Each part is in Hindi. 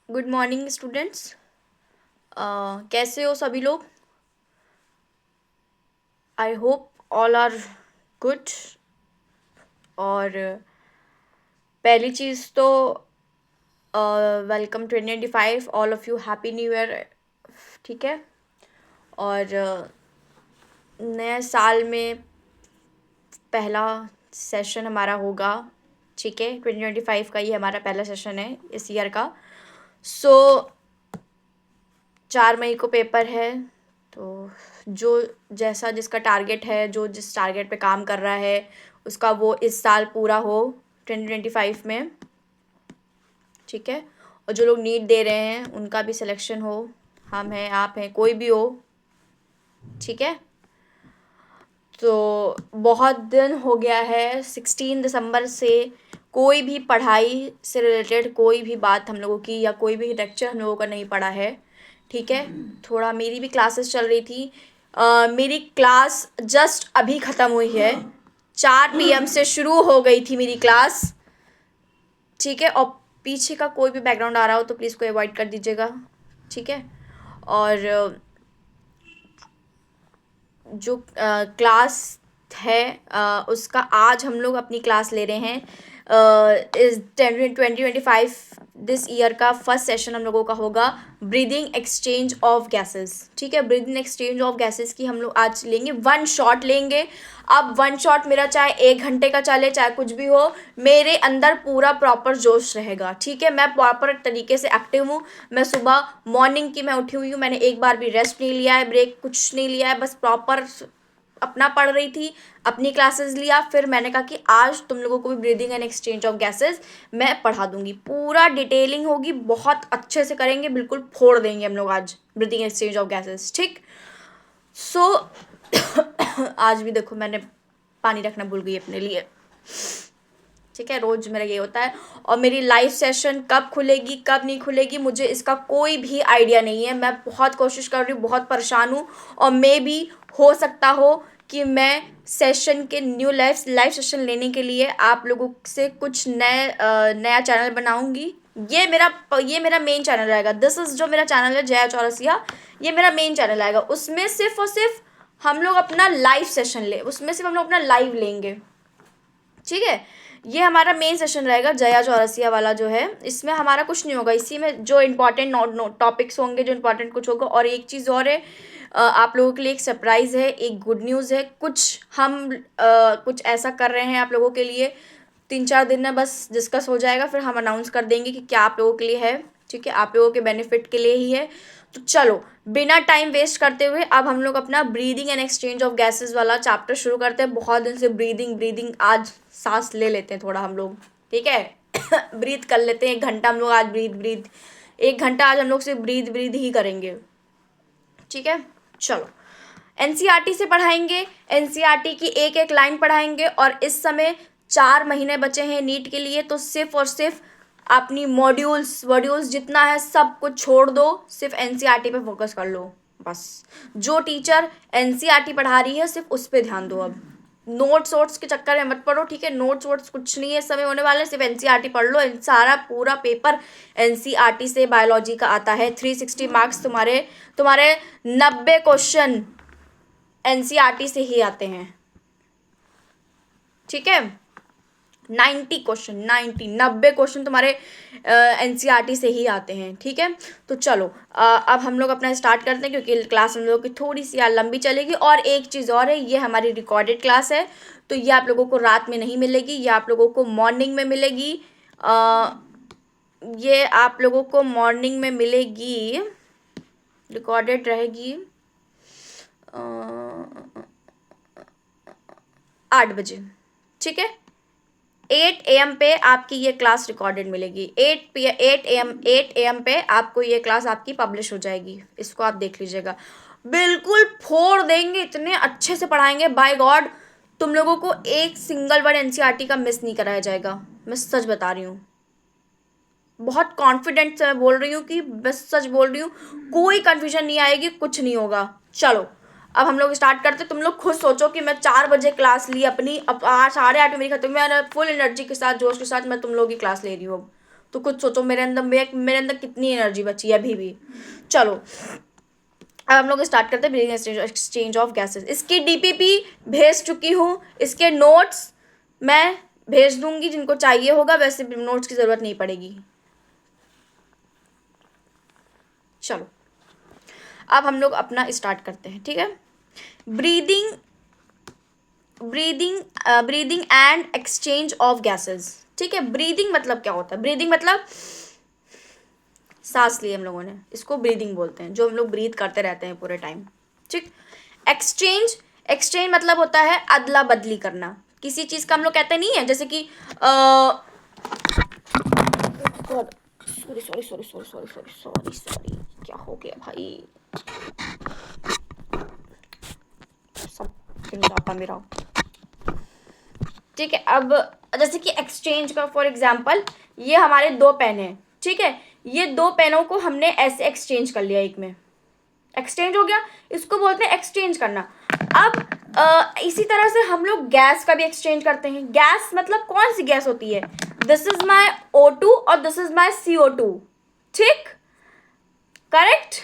Good morning students. कैसे हो सभी लोग? I hope all are good. और पहली चीज़ तो welcome 2025, all of you, happy new year. ठीक है। और नए साल में पहला सेशन हमारा होगा। ठीक है, 2025 का ये हमारा पहला सेशन है इस ईयर का। सो 4 मई को पेपर है। तो जो जैसा जिसका टारगेट है, जो जिस टारगेट पे काम कर रहा है, उसका वो इस साल पूरा हो 2025 में। ठीक है। और जो लोग नीट दे रहे हैं उनका भी सिलेक्शन हो, हम हैं, आप हैं, कोई भी हो। ठीक है। तो बहुत दिन हो गया है, 16 दिसंबर से कोई भी पढ़ाई से रिलेटेड कोई भी बात हम लोगों की या कोई भी लेक्चर हम लोगों का नहीं पढ़ा है। ठीक है। थोड़ा मेरी भी क्लासेस चल रही थी। मेरी क्लास जस्ट अभी ख़त्म हुई है। 4 PM से शुरू हो गई थी मेरी क्लास। ठीक है। और पीछे का कोई भी बैकग्राउंड आ रहा हो तो प्लीज़ कोई अवॉइड कर दीजिएगा। ठीक है। और जो क्लास है उसका आज हम लोग अपनी क्लास ले रहे हैं। इस 2025 दिस ईयर का फर्स्ट सेशन हम लोगों का होगा ब्रीदिंग एक्सचेंज ऑफ गैसेस। ठीक है। ब्रीदिंग एक्सचेंज ऑफ गैसेस की हम लोग आज लेंगे, वन शॉट लेंगे। अब वन शॉट मेरा चाहे 1 घंटे का चले चाहे कुछ भी हो, मेरे अंदर पूरा प्रॉपर जोश रहेगा। ठीक है। मैं प्रॉपर तरीके से एक्टिव हूँ। मैं सुबह मॉर्निंग की मैं उठी हुई हूँ, मैंने एक बार भी रेस्ट नहीं लिया है, ब्रेक कुछ नहीं लिया है, बस प्रॉपर अपना पढ़ रही थी, अपनी क्लासेस लिया। फिर मैंने कहा कि आज तुम लोगों को भी breathing and exchange of gases मैं पढ़ा दूंगी, पूरा डिटेलिंग होगी, बहुत अच्छे से करेंगे, बिल्कुल फोड़ देंगे हम लोग आज ब्रीदिंग एक्सचेंज ऑफ गैसेस। ठीक। सो आज भी देखो मैंने पानी रखना भूल गई अपने लिए। ठीक है, रोज मेरा ये होता है। और मेरी लाइव सेशन कब खुलेगी कब नहीं खुलेगी मुझे इसका कोई भी आइडिया नहीं है। मैं बहुत कोशिश कर रही हूँ, बहुत परेशान हूँ। और मे भी हो सकता हो कि मैं सेशन के न्यू लाइव सेशन लेने के लिए आप लोगों से कुछ नया चैनल बनाऊंगी। ये मेरा मेन चैनल रहेगा। दिस इज़ जो मेरा चैनल है जया चौरसिया, ये मेरा मेन चैनल आएगा। उसमें सिर्फ और सिर्फ हम लोग अपना लाइव सेशन उसमें सिर्फ हम लोग अपना लाइव लेंगे। ठीक है। ये हमारा मेन सेशन रहेगा जया चौरसिया वाला जो है, इसमें हमारा कुछ नहीं होगा। इसी में जो इम्पोर्टेंट टॉपिक्स होंगे, जो इम्पोर्टेंट कुछ होगा। और एक चीज़ और है, आप लोगों के लिए एक सरप्राइज़ है, एक गुड न्यूज़ है। कुछ ऐसा कर रहे हैं आप लोगों के लिए, 3-4 दिन में बस डिस्कस हो जाएगा, फिर हम अनाउंस कर देंगे कि क्या आप लोगों के लिए है। ठीक है। आप लोगों के बेनिफिट के लिए ही है। तो चलो बिना टाइम वेस्ट करते हुए अब हम लोग अपना breathing and exchange of gases वाला चैप्टर शुरू करते हैं। बहुत दिन से ब्रीदिंग ब्रीदिंग, आज सांस ले लेते हैं थोड़ा हम लोग। ठीक है। ब्रीथ कर लेते हैं 1 घंटा हम लोग आज, ब्रीथ 1 घंटा आज हम लोग सिर्फ ब्रीथ ही करेंगे। ठीक है। चलो एनसीईआरटी से पढ़ाएंगे, एनसीईआरटी की एक एक लाइन पढ़ाएंगे। और इस समय 4 महीने बचे हैं नीट के लिए, तो सिर्फ और सिर्फ अपनी मॉड्यूल्स जितना है सब कुछ छोड़ दो, सिर्फ एनसीईआरटी पे फोकस कर लो बस। जो टीचर एनसीईआरटी पढ़ा रही है सिर्फ उस पर ध्यान दो। अब नोट्स वोट्स के चक्कर में मत पढ़ो। ठीक है। नोट्स वोट्स कुछ नहीं है इस समय होने वाले, सिर्फ एनसीईआरटी पढ़ लो। सारा पूरा पेपर एनसीईआरटी से बायोलॉजी का आता है। 360 मार्क्स तुम्हारे तुम्हारे 90 क्वेश्चन एनसीईआरटी से ही आते हैं। ठीक है। 90 क्वेश्चन, 90 तुम्हारे एनसीईआरटी से ही आते हैं। ठीक है। तो चलो अब हम लोग अपना स्टार्ट करते हैं, क्योंकि क्लास हम लोगों की थोड़ी सी यार लंबी चलेगी। और एक चीज़ और है, ये हमारी रिकॉर्डेड क्लास है, तो ये आप लोगों को रात में नहीं मिलेगी, ये आप लोगों को मॉर्निंग में मिलेगी। ये आप लोगों को मॉर्निंग में मिलेगी, रिकॉर्डेड रहेगी 8 बजे। ठीक है। 8 AM पे आपकी ये क्लास रिकॉर्डेड मिलेगी। 8 AM पे आपको ये क्लास आपकी पब्लिश हो जाएगी। इसको आप देख लीजिएगा, बिल्कुल फोड़ देंगे, इतने अच्छे से पढ़ाएंगे बाय गॉड। तुम लोगों को एक सिंगल वर्ड एनसीईआरटी का मिस नहीं कराया जाएगा, मैं सच बता रही हूँ। बहुत कॉन्फिडेंट से मैं बोल रही हूँ कि बस सच बोल रही हूँ, कोई कन्फ्यूजन नहीं आएगी, कुछ नहीं होगा। चलो अब हम लोग स्टार्ट करते। तुम लोग खुद सोचो कि मैं 4 बजे क्लास ली अपनी, अब 8 साढ़े 8 में मेरी खत्म, मैं फुल एनर्जी के साथ जोश के साथ मैं तुम लोग की क्लास ले रही हूँ। तो कुछ सोचो मेरे अंदर कितनी एनर्जी बची है अभी भी। चलो अब हम लोग स्टार्ट करते हैं ब्रीदिंग एक्सचेंज ऑफ गैसेस। इसकी डीपीपी भेज चुकी हूँ, इसके नोट्स मैं भेज दूंगी जिनको चाहिए होगा, वैसे नोट्स की ज़रूरत नहीं पड़ेगी। चलो अब हम लोग अपना स्टार्ट करते हैं, ठीक है। Breathing and exchange of gases, ठीक है। ब्रीदिंग मतलब क्या होता है? ब्रीदिंग मतलब सांस लिए हम लोगों ने, इसको ब्रीदिंग बोलते हैं, जो हम लोग ब्रीथ करते रहते हैं पूरे टाइम, ठीक। एक्सचेंज मतलब होता है अदला बदली करना किसी चीज़ का। हम लोग कहते नहीं है जैसे कि सॉरी क्या हो गया भाई, सब जाता मेरा, ठीक है। अब जैसे कि एक्सचेंज का फॉर एग्जांपल, ये हमारे 2 पेन हैं, ठीक है। ये 2 पेनों को हमने ऐसे एक्सचेंज कर लिया, एक में एक्सचेंज हो गया, इसको बोलते हैं एक्सचेंज करना। अब इसी तरह से हम लोग गैस का भी एक्सचेंज करते हैं। गैस मतलब कौन सी गैस होती है? दिस इज माई O2 और दिस इज माई CO2, ठीक, correct.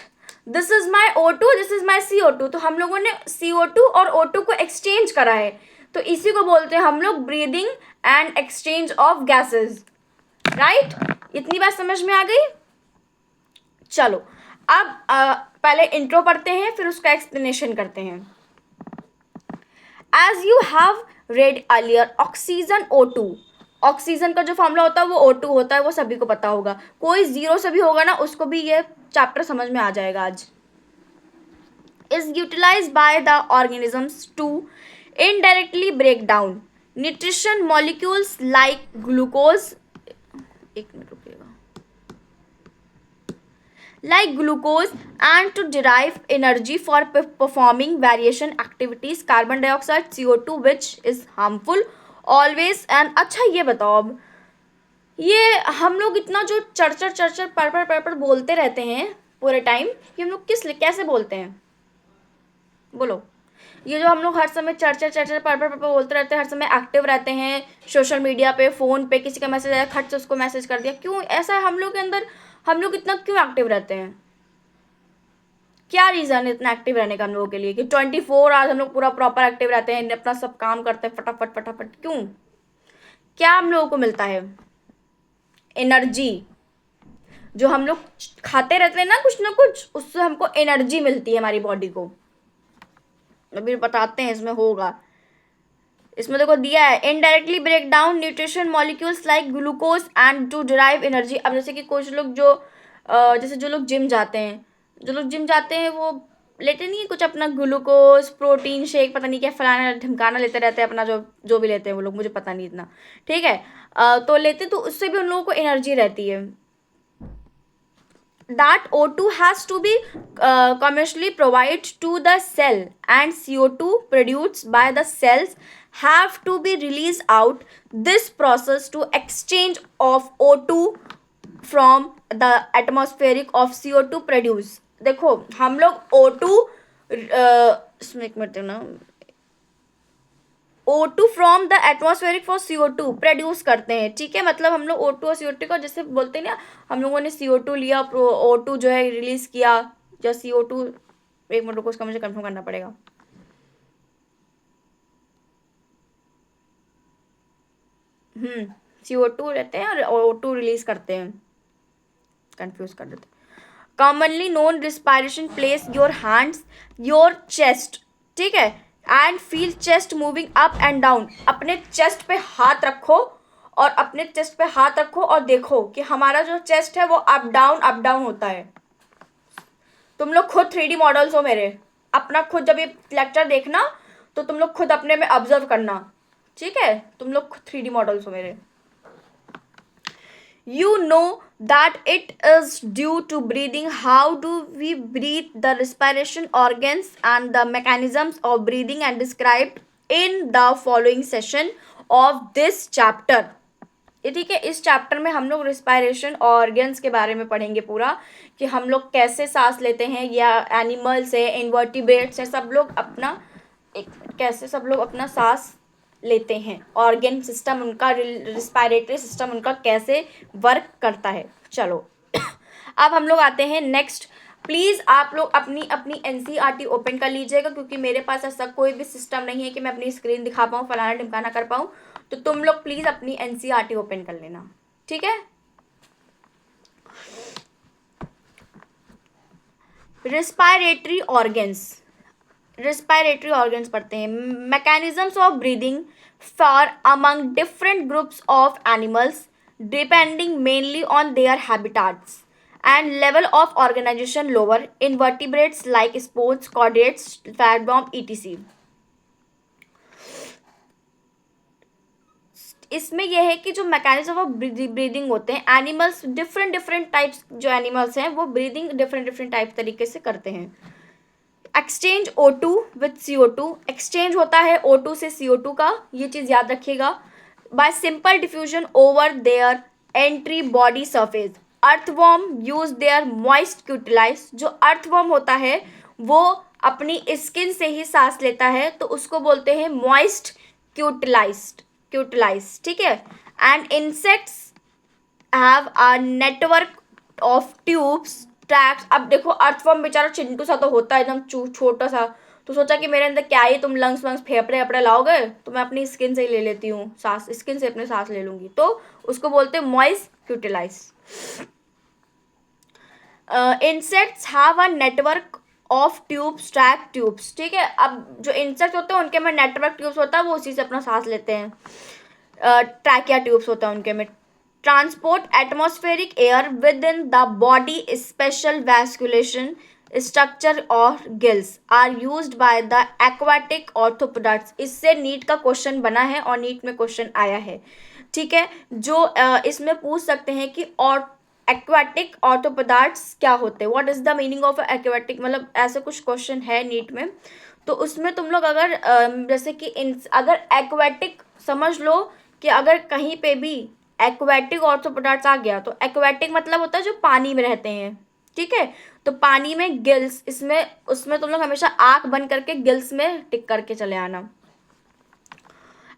This is my O2, this is my CO2, तो हम लोगों ने CO2 और O2 को एक्सचेंज करा है, तो इसी को बोलते हैं हम लोग breathing and exchange of gases, right. इतनी बात समझ में आ गई? चलो अब पहले इंट्रो पढ़ते हैं, फिर उसका एक्सप्लेनेशन करते हैं। As you have read earlier, oxygen O2, oxygen का जो फॉर्मूला होता है वो O2 होता है, वो सभी को पता होगा। कोई जीरो से भी होगा ना, उसको भी ये चैप्टर समझ में आ जाएगा आज। Is utilise by the organisms to indirectly break down nutrition molecules like glucose, एक मिनट रुकिएगा, like glucose and to derive energy for performing variation activities, carbon dioxide, CO2 which is harmful always। and अच्छा ये बताओ, अब ये हम लोग इतना जो चरचर पर बोलते रहते हैं पूरे टाइम, ये हम लोग कैसे बोलते हैं बोलो? ये जो हम लोग हर समय चरचर पर बोलते रहते हैं, हर समय एक्टिव रहते हैं सोशल मीडिया पे, फ़ोन पे, किसी का मैसेज आया खट से उसको मैसेज कर दिया, क्यों ऐसा है हम लोग के अंदर? हम लोग इतना क्यों एक्टिव रहते हैं? क्या रीज़न है इतना एक्टिव रहने का हम लोगों के लिए कि 24 आवर्स हम लोग पूरा प्रॉपर एक्टिव रहते हैं, अपना सब काम करते हैं फटाफट? क्यों? क्या हम लोगों को मिलता है? एनर्जी। जो हम लोग खाते रहते हैं ना कुछ, उससे हमको एनर्जी मिलती है हमारी बॉडी को। अभी बताते हैं, इसमें होगा, इसमें देखो दिया है, indirectly break down nutrition molecules like glucose and to derive energy. अब जैसे कि कुछ लोग जो जैसे जो लोग जिम जाते हैं, वो लेते नहीं है कुछ अपना ग्लूकोज, प्रोटीन शेक, पता नहीं क्या फलाना ढिमकाना लेते रहते हैं अपना, जो भी लेते हैं वो लोग, मुझे पता नहीं इतना, ठीक है। तो लेते, तो उससे भी उन लोगों को एनर्जी रहती है। that O2 has to be commercially provided to the cell, and CO2 produced by the cells have to be released out. This process to exchange of O2 from the atmospheric of CO2 produce। देखो हम लोग O2 इसमें एक मिनट ना, O2 from the atmospheric for CO2 produce करते हैं, ठीक है। मतलब हम लोग O2 और CO2 को जैसे बोलते हैं ना, हम लोगों ने CO2 लिया, O2 जो है रिलीज किया, या CO2, एक मिनट रुको, उसका मुझे कंफर्म करना पड़ेगा। CO2 रहते हैं और O2 रिलीज करते हैं, कंफ्यूज कर देते हैं। Commonly known respiration, place your hands your chest, ठीक है, and feel chest moving up and down. अपने चेस्ट पे हाथ रखो और देखो कि हमारा जो चेस्ट है वो अप डाउन होता है। तुम लोग खुद 3D मॉडल्स हो मेरे, अपना खुद जब ये लेक्चर देखना तो तुम लोग खुद अपने में ऑब्जर्व करना, ठीक है। तुम लोग खुद 3D मॉडल्स हो मेरे। You know that it is due to breathing. How do we breathe? The respiration organs and the mechanisms of breathing and described in the following session of this chapter। ठीक है, इस चैप्टर में हम लोग रिस्पायरेशन ऑर्गन्स के बारे में पढ़ेंगे पूरा, कि हम लोग कैसे सांस लेते हैं, या एनिमल्स है, इन्वर्टिब्रेट्स है, सब लोग अपना सांस लेते हैं, ऑर्गन सिस्टम उनका, रिस्पायरेटरी सिस्टम उनका कैसे वर्क करता है। चलो अब हम लोग आते हैं नेक्स्ट। प्लीज़ आप लोग अपनी अपनी एनसीईआरटी ओपन कर लीजिएगा, क्योंकि मेरे पास ऐसा कोई भी सिस्टम नहीं है कि मैं अपनी स्क्रीन दिखा पाऊँ, फलाना ढिमकाना कर पाऊँ। तो तुम लोग प्लीज़ अपनी एनसीईआरटी ओपन कर लेना, ठीक है। रिस्पायरेटरी ऑर्गन्स पढ़ते हैं। Mechanisms of breathing for among different groups of animals depending mainly on their habitats and level of organization lower invertebrates like spores, chordates, flatworm, etc. इसमें यह है कि जो मैकेनिज्म ऑफ ब्रीदिंग होते हैं, एनिमल्स डिफरेंट टाइप्स, जो एनिमल्स हैं वो ब्रीदिंग डिफरेंट टाइप तरीके से करते हैं। Exchange O2 with CO2, exchange होता है O2 से CO2 का, ये चीज़ याद रखिएगा। By simple diffusion over their entire body surface, earthworm use their moist cuticles, जो अर्थवॉर्म होता है वो अपनी स्किन से ही सांस लेता है, तो उसको बोलते हैं मॉइस्ट क्यूटिलाइज, ठीक है। And insects have a network of tubes tracks. अब देखो अर्थवॉर्म बेचारा चिंटू सा तो होता है, एकदम छोटा सा, तो सोचा कि मेरे अंदर क्या ही तुम लंग्स वंग्स फेफड़े वेफड़े लाओगे, तो मैं अपनी स्किन से ही ले लेती हूँ सांस, स्किन से अपने सांस ले लूँगी, तो उसको बोलते हैं moist cuticles. Insects have a network of tubes, tracheal tubes, ठीक है। अब जो इंसेक्ट होते हैं उनके में नेटवर्क ट्यूब्स होता है, वो उसी से अपना सांस लेते हैं। ट्रैकिया ट्यूब्स होता है उनके में। Transport atmospheric air within the body, special vascularisation structure और gills are used by the aquatic arthropods. इससे नीट का क्वेश्चन बना है और नीट में क्वेश्चन आया है, ठीक है। जो इसमें पूछ सकते हैं कि और एक्वाटिक ऑर्थोपोड्स क्या होते हैं, what is the meaning of aquatic, मतलब ऐसे कुछ क्वेश्चन है नीट में। तो उसमें तुम लोग अगर जैसे कि अगर एक्वाटिक समझ लो कि अगर कहीं पे भी एक्वाटिक ऑर्थोपोड्स आ गया, तो एक्वाटिक मतलब होता है जो पानी में रहते हैं, ठीक है। तो पानी में गिल्स, इसमें उसमें तुम लोग हमेशा आँख बंद करके गिल्स में टिक करके चले आना।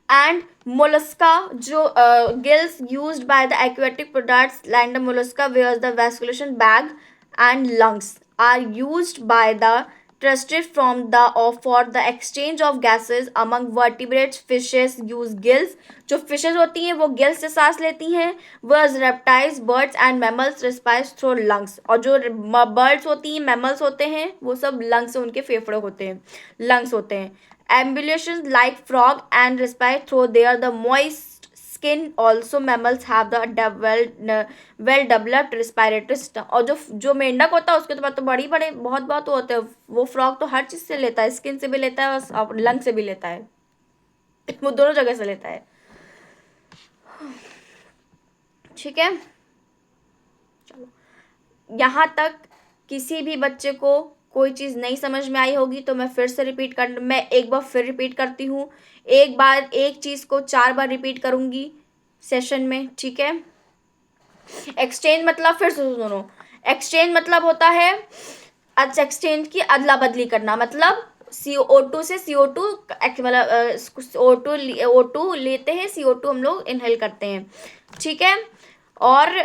एंड मोलस्का, जो gills used by the aquatic products land mollusca wears the vascularisation bag and lungs are used by the trusted from the for the exchange of gases among vertebrates. Fishes use gills, जो फिशेज होती हैं वो गिल्स से सांस लेती हैं, whereas reptiles, birds and mammals respire through lungs, और जो बर्ड्स होती हैं, मैमल्स होते हैं, वो सब लंग्स से, उनके फेफड़े होते हैं, लंग्स होते हैं। Ambulations like frog and respire through their the moist skin. Also mammals have the well developed respiratory system, और जो मेंढक होता है उसके तो बात तो बड़ी बड़े बहुत होते हैं, वो फ्रॉग तो हर चीज़ से लेता है, स्किन से भी लेता है और लंग से भी लेता है, वो दोनों जगह से लेता है, ठीक है। चलो यहाँ तक किसी भी बच्चे को कोई चीज़ नहीं समझ में आई होगी तो मैं फिर से मैं एक बार फिर रिपीट करती हूँ। एक बार एक चीज़ को 4 बार रिपीट करूँगी सेशन में, ठीक है। एक्सचेंज मतलब, फिर से सुनो, एक्सचेंज मतलब होता है, अच्छा एक्सचेंज की अदला बदली करना, मतलब CO2 से CO2, मतलब O2 लेते हैं, CO2 हम लोग इनहेल करते हैं, ठीक है। और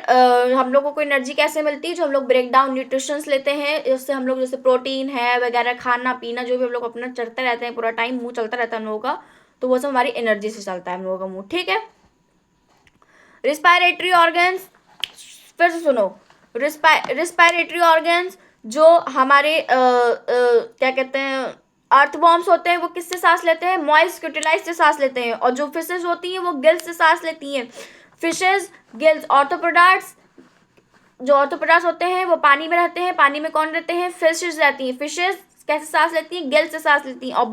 हम लोगों को एनर्जी कैसे मिलती है, जो हम लोग ब्रेक डाउन न्यूट्रिशंस लेते हैं, इससे हम लोग जैसे प्रोटीन है वगैरह, खाना पीना जो भी हम लोग अपना चलते रहते हैं, पूरा टाइम मुंह चलता रहता है हम लोगों का, तो वो सब हमारी एनर्जी से चलता है हम लोगों का मुंह, ठीक है। रिस्पायरेटरी ऑर्गन्स, फिर से सुनो, रिस्पायरेटरी ऑर्गन्स जो हमारे क्या कहते हैं, अर्थवॉर्म्स होते हैं, वो किससे सांस लेते हैं, मॉइस्ट क्यूटिलाइज से सांस लेते हैं। और जो फिशेज होती हैं वो गिल्स से सांस लेती हैं, फिशेज गिल्स। ऑर्थोपोड्स, जो ऑर्थोपोड्स होते हैं वो पानी में रहते हैं, पानी में कौन रहते हैं, फिशेज रहती हैं। फिशेज कैसे सांस लेती हैं, गिल्स से सांस लेती हैं। और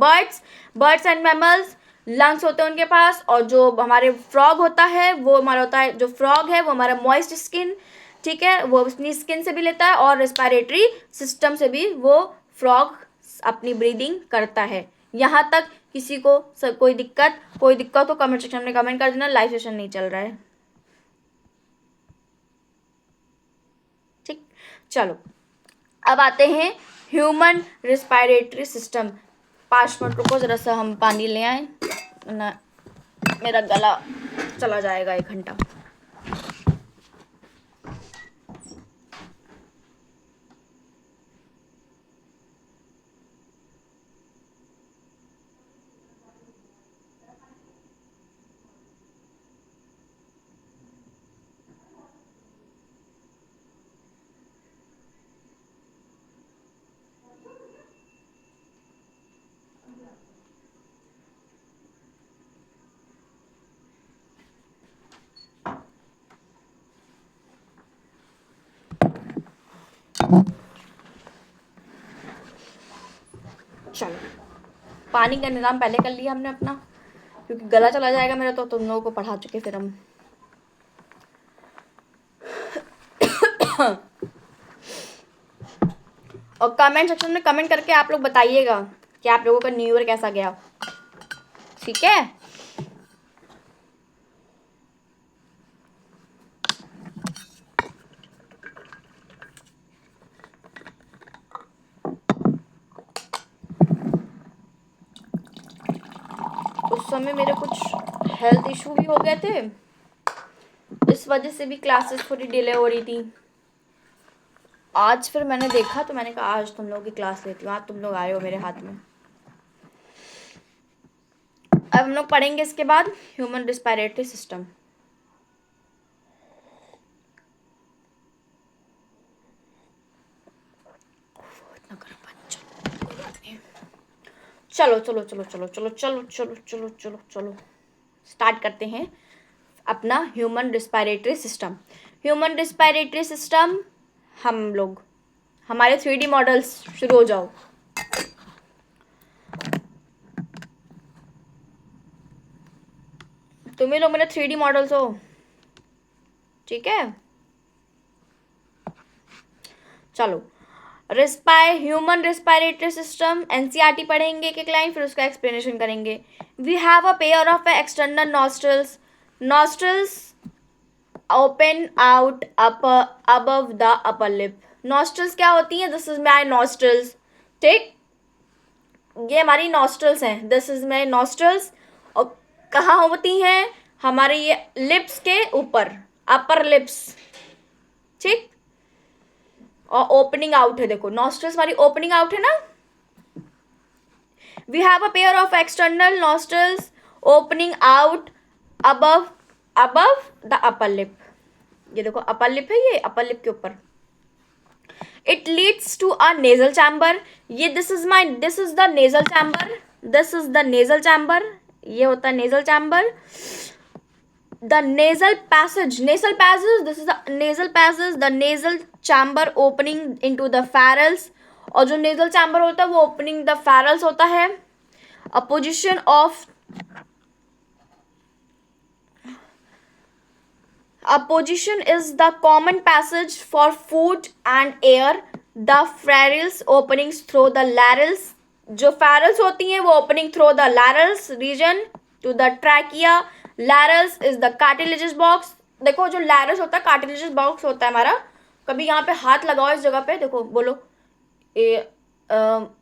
बर्ड्स एंड मैमल्स लंग्स होते हैं उनके पास। और जो हमारे फ्रॉग होता है वो हमारा होता है, जो फ्रॉग है वो हमारा मॉइस्ट स्किन, ठीक है, वो अपनी स्किन से भी लेता है और रेस्पिरेटरी सिस्टम से भी वो फ्रॉग अपनी ब्रीदिंग करता है। यहाँ तक किसी को कोई दिक्कत हो कमेंट सेक्शन में कमेंट कर देना, लाइव सेशन नहीं चल रहा है, ठीक। चलो अब आते हैं ह्यूमन रिस्पायरेटरी सिस्टम। 5 मिनट रुको, जरा सा हम पानी ले आए ना, मेरा गला चला जाएगा 1 घंटा। चलो, पानी का इंतजाम पहले कर लिया हमने अपना, क्योंकि गला चला जाएगा मेरा, तो तुम लोगों को पढ़ा चुके फिर हम। और कमेंट सेक्शन में कमेंट करके आप लोग बताइएगा कि आप लोगों का न्यू ईयर कैसा गया, ठीक है। उस समय मेरे कुछ हेल्थ इशू भी हो गए थे, इस वजह से भी क्लासेस थोड़ी डिले हो रही थी। आज फिर मैंने देखा तो मैंने कहा आज तुम लोगों की क्लास लेती हूँ, आज तुम लोग आए हो मेरे हाथ में। अब हम लोग पढ़ेंगे इसके बाद ह्यूमन रिस्पायरेटरी सिस्टम। चलो चलो चलो चलो चलो चलो चलो चलो चलो चलो स्टार्ट करते हैं अपना human respiratory system. Human respiratory system, हम लोग हमारे 3D मॉडल्स शुरू हो जाओ। तुम ही लोग मेरे 3D मॉडल्स हो, ठीक है। चलो, ह्यूमन रिस्पायरेटरी सिस्टम एनसीईआरटी पढ़ेंगे एक एक लाइन, फिर उसका एक्सप्लेनेशन करेंगे। We have a pair of external nostrils open out above the upper lip. Nostrils क्या होती हैं? दिस इज माई नॉस्ट्रल्स, ठीक, ये हमारी नॉस्ट्रल्स हैं, दिस इज माई नॉस्ट्रल्स। और कहाँ होती हैं? हमारे ये लिप्स के ऊपर, अपर लिप्स, ठीक। और ओपनिंग आउट है, देखो नॉस्ट्रल्स हमारी ओपनिंग आउट है ना। We have a pair of external nostrils opening out above the upper lip. ये देखो अपर लिप है, ये अपर लिप के ऊपर। It leads to a nasal chamber. ये this is the nasal chamber, this is the nasal chamber, ये होता है nasal chamber. The nasal passage, this is the nasal passage, the nasal chamber opening into the pharynx। और जो nasal chamber होता है वो opening the pharynx होता है। A position is the common passage for food and air। The pharynx openings through the larynx, जो pharynx होती हैं वो opening through the larynx region to the trachea। Larynx is the cartilaginous box. देखो जो लैरल्स होता है कार्टिलेजस बॉक्स होता है हमारा। कभी यहाँ पे हाथ लगाओ इस जगह पे, देखो बोलो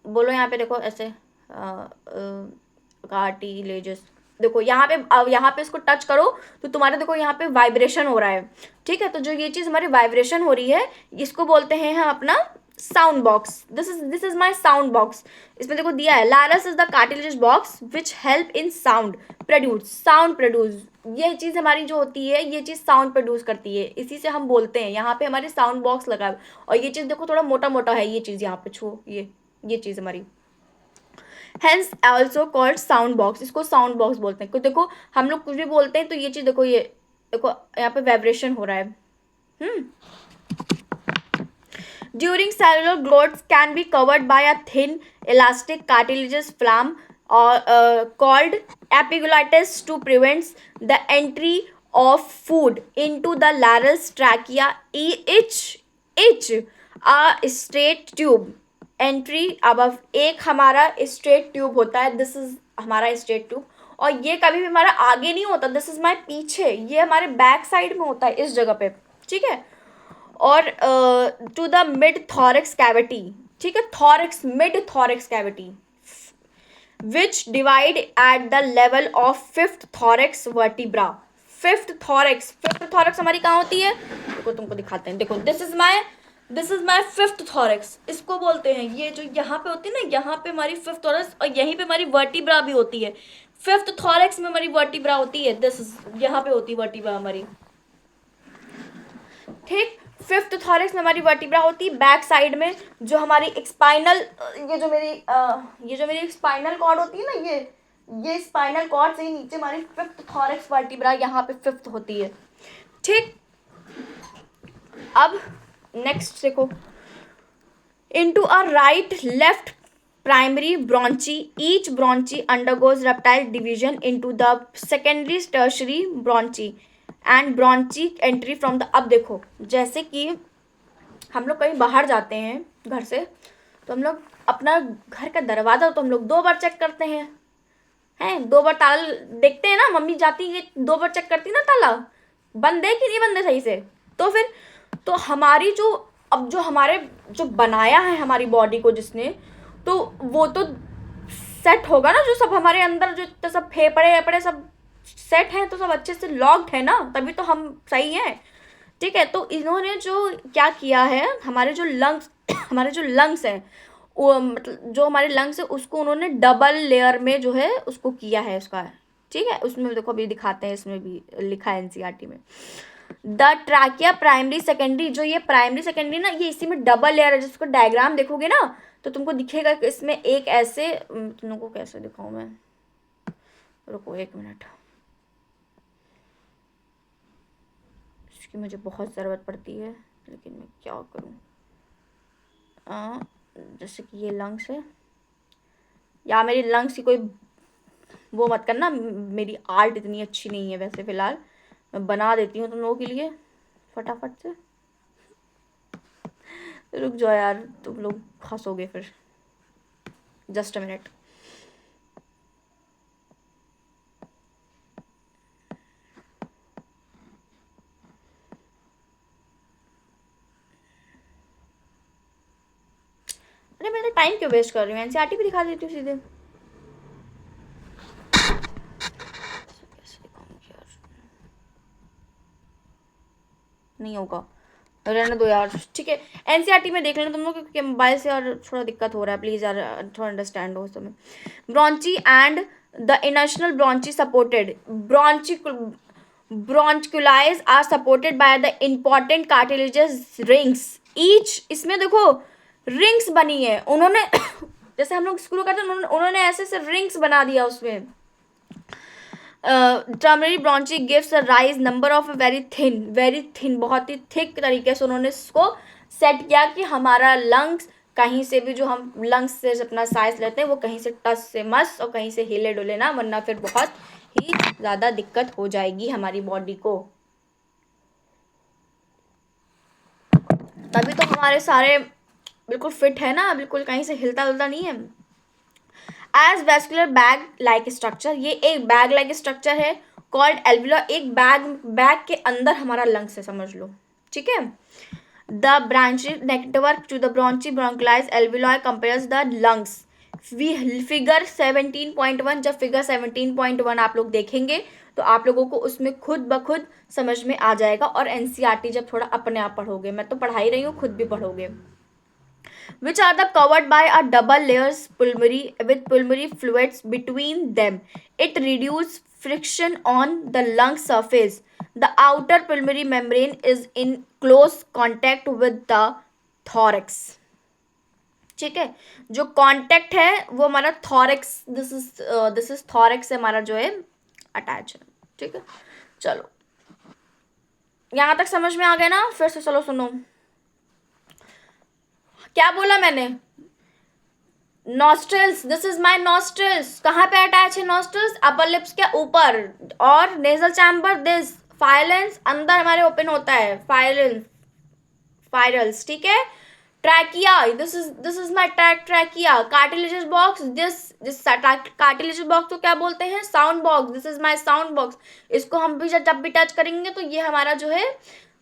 बोलो यहाँ पे, देखो ऐसे कार्टिलेजस। देखो यहाँ पे इसको टच करो तो तुम्हारे देखो यहाँ पे वाइब्रेशन हो रहा है, ठीक है। तो जो ये चीज़ हमारी वाइब्रेशन हो रही है इसको बोलते हैं हम अपना sound box. This is my sound box. इसमें देखो दिया है larynx is the cartilaginous box which help in sound produce. ये चीज़ हमारी जो होती है ये चीज़ साउंड प्रोड्यूस करती है, इसी से हम बोलते हैं। यहाँ पे हमारे साउंड बॉक्स लगा है और ये चीज़ देखो थोड़ा मोटा मोटा है, ये चीज़ यहाँ पे छो, ये चीज़ हमारी hence also called sound box. इसको साउंड बॉक्स बोलते हैं। देखो हम लोग कुछ भी बोलते हैं तो ये चीज़ देखो, ये देखो यहाँ पे वाइब्रेशन हो रहा है। During cellular growth can be covered by a thin elastic cartilaginous film called epiglottis to prevent the entry of food into the larynx trachea। each a straight tube entry above। एक हमारा straight tube होता है, this is हमारा straight tube। और ये कभी भी हमारा आगे नहीं होता, दिस इज माई पीछे, ये हमारे बैक साइड में होता है इस जगह पे, ठीक है। और to the mid thorax cavity, ठीक है। Thorax, mid thorax cavity, which divide at the level of fifth thorax vertebra. Fifth thorax हमारी कहाँ होती है, देखो तुमको दिखाते हैं, देखो this is my fifth thorax, इसको बोलते हैं, ये जो यहाँ पे होती है ना, यहाँ पे हमारी फिफ्थ थॉरेक्स और यहीं पे हमारी वर्टिब्रा भी होती है। फिफ्थ थॉरेक्स में हमारी वर्टिब्रा होती है, दिस यहाँ पे होती है वर्टिब्रा हमारी, ठीक। फिफ्थ थॉरेक्स में हमारी वर्टिब्रा होती है बैक साइड में, जो हमारी स्पाइनल, ये जो मेरी स्पाइनल कॉर्ड होती है ना, ये स्पाइनल कॉर्ड से ही नीचे हमारी फिफ्थ थॉरेक्स वर्टिब्रा यहाँ पे फिफ्थ होती है, ठीक। अब नेक्स्ट देखो, into a right left primary bronchi, each bronchi undergoes repeated division into the secondary tertiary bronchi and bronchi entry from the. अब देखो, जैसे कि हम लोग कहीं बाहर जाते हैं घर से, तो हम लोग अपना घर का दरवाज़ा तो हम लोग 2 बार चेक करते हैं, 2 बार ताला देखते हैं ना, मम्मी जाती है 2 बार चेक करती है ना ताला, बंद है कि नहीं बंद है सही से। तो फिर तो हमारी जो, अब जो हमारे जो बनाया है हमारी बॉडी को जिसने, तो वो तो सेट होगा ना, जो सब हमारे अंदर जो तो सब फेफड़े सब सेट हैं, तो सब अच्छे से लॉक्ड है ना, तभी तो हम सही हैं, ठीक है। तो इन्होंने जो क्या किया है, हमारे जो लंग्स हैं, वो मतलब जो हमारे लंग्स है उसको उन्होंने डबल लेयर में जो है उसको किया है उसका, ठीक है। उसमें देखो अभी दिखाते हैं, इसमें भी लिखा है एनसीईआरटी में, द ट्रैकिया प्राइमरी सेकेंडरी, जो ये प्राइमरी सेकेंडरी ना, ये इसी में डबल लेयर है। जिसको डायग्राम देखोगे ना तो तुमको दिखेगा कि इसमें एक ऐसे, तुम लोगों को कैसे दिखाऊं मैं, रुको 1 मिनट, इसकी मुझे बहुत ज़रूरत पड़ती है, लेकिन मैं क्या करूं। जैसे कि ये लंग्स है, या मेरी लंग्स की कोई वो मत करना, मेरी आर्ट इतनी अच्छी नहीं है वैसे, फ़िलहाल मैं बना देती हूँ तुम लोगों के लिए फटाफट से। रुक जाओ यार, तुम लोग हंसोगे फिर, जस्ट अ मिनट। अरे मैं टाइम क्यों वेस्ट कर रही हूँ, एनसीईआरटी भी दिखा देती हूँ सीधे। नहीं होगा, रहने दो यार, ठीक है। एनसीईआरटी में देख लेना तुम लोग, क्योंकि मोबाइल से और थोड़ा दिक्कत हो रहा है, प्लीज़ यार थोड़ा अंडरस्टैंड हो उस समय। Bronchi and the inertial bronchi supported, bronchioles are supported by the important cartilaginous rings each. इसमें देखो रिंग्स बनी है उन्होंने जैसे हम लोग स्क्रू करते हैं, उन्होंने ऐसे ऐसे रिंग्स बना दिया उसमें। Terminal bronchi gives a rise number of very thin, बहुत ही थिक तरीके से उन्होंने इसको सेट किया कि हमारा लंग्स कहीं से भी, जो हम लंग्स से अपना सांस लेते हैं, वो कहीं से टस से मस और कहीं से हिले डुले ना, वरना फिर बहुत ही ज़्यादा दिक्कत हो जाएगी हमारी बॉडी को। तभी तो हमारे सारे बिल्कुल फिट है ना, बिल्कुल कहीं से हिलता डुलता नहीं है। As vascular bag like structure, ये एक बैग लाइक स्ट्रक्चर है, कॉल्ड एल्वियोला, एक बैग के अंदर हमारा लंग्स है समझ लो, ठीक है। The branchy network to the bronchi bronchioles alveoli compares the lungs. Figure 17.1, जब फिगर 17.1 आप लोग देखेंगे तो आप लोगों को उसमें खुद ब खुद समझ में आ जाएगा, और एनसीईआरटी जब थोड़ा अपने आप पढ़ोगे, मैं तो पढ़ा ही रही हूँ, खुद भी पढ़ोगे। Which are the covered by a double layers pulmonary with pulmonary fluids between them. It reduces friction on the lung surface. The outer pulmonary membrane is in close contact with the thorax. ठीक है, जो कांटेक्ट है वो हमारा थॉरेक्स, दिस इज थॉरेक्स से हमारा जो है अटैच है, ठीक है। चलो यहाँ तक समझ में आ गया ना, फिर से चलो सुनो, क्या बोला मैंने, nostrils, this is my nostrils, कहाँ पे अटैच है नॉस्ट्रल्स, अपर लिप्स के ऊपर, और नेजल चैम्बर दिस, फाइलेंस अंदर हमारे ओपन होता है, फाइरल्स, ठीक है। Trachea, this is my trachea, cartilaginous box, this cartilaginous box को क्या बोलते हैं, sound box, this is my sound box. इसको हम भी जब भी टच करेंगे तो ये हमारा जो है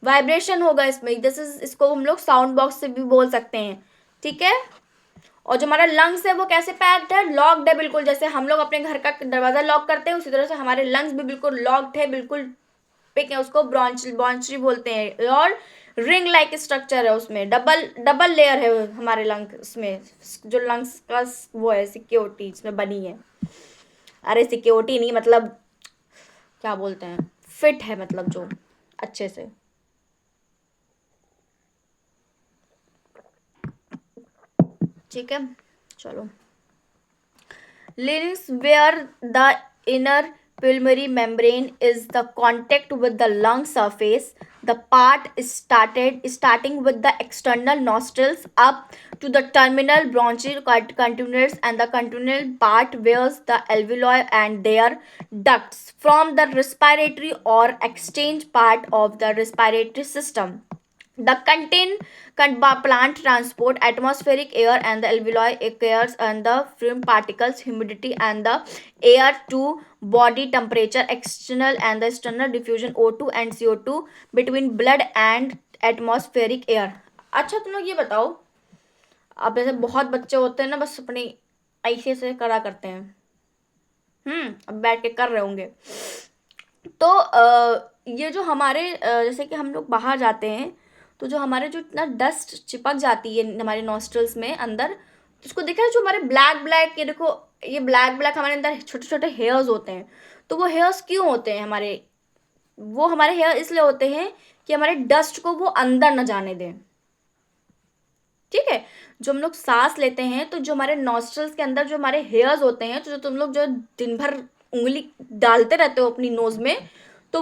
वाइब्रेशन होगा इसमें, इसको हम लोग साउंड बॉक्स से भी बोल सकते हैं, ठीक है। और जो हमारा लंग्स है वो कैसे पैक्ड है, लॉक्ड है, बिल्कुल जैसे हम लोग अपने घर का दरवाजा लॉक करते हैं उसी तरह से हमारे लंग्स भी बिल्कुल लॉक्ड है, बिल्कुल पिक है, उसको ब्रॉन्ची बोलते हैं। और रिंग लाइक स्ट्रक्चर है, उसमें डबल डबल लेयर है हमारे लंग्स में, जो लंग्स का वो है सिक्योरिटी इसमें बनी है। अरे सिक्योरिटी नहीं, मतलब क्या बोलते हैं, फिट है, मतलब जो अच्छे से। ठीक है, चलो। Larynx, where the inner pulmonary membrane is the contact with the lung surface. The part starting with the external nostrils up to the terminal bronchial continuous, and the continual part wears the alveoli and their ducts from the respiratory or exchange part of the respiratory system. The plant transport atmospheric air and the alveoli airs and the film particles, humidity and the air to body temperature, external and the external diffusion O2 and CO2 between blood and atmospheric air. अच्छा तुम लोग ये बताओ, अब जैसे बहुत बच्चे होते हैं ना, बस अपनी ऐसे से करा करते हैं, अब बैठ के कर रहे होंगे। तो ये जो हमारे जैसे कि हम लोग बाहर जाते हैं तो जो हमारे जो इतना डस्ट चिपक जाती है हमारे नॉस्ट्रल्स में अंदर, उसको देखा है जो हमारे ब्लैक ब्लैक, ये देखो ये ब्लैक ब्लैक हमारे अंदर छोटे छोटे हेयर्स होते हैं। तो वो हेयर्स क्यों होते हैं हमारे, वो हमारे हेयर इसलिए होते हैं कि हमारे डस्ट को वो अंदर न जाने दें। ठीक है, जो हम लोग सांस लेते हैं तो जो हमारे नॉस्ट्रल्स के अंदर जो हमारे हेयर्स होते हैं, तो जो तुम लोग जो दिन भर उंगली डालते रहते हो अपनी नोज में, तो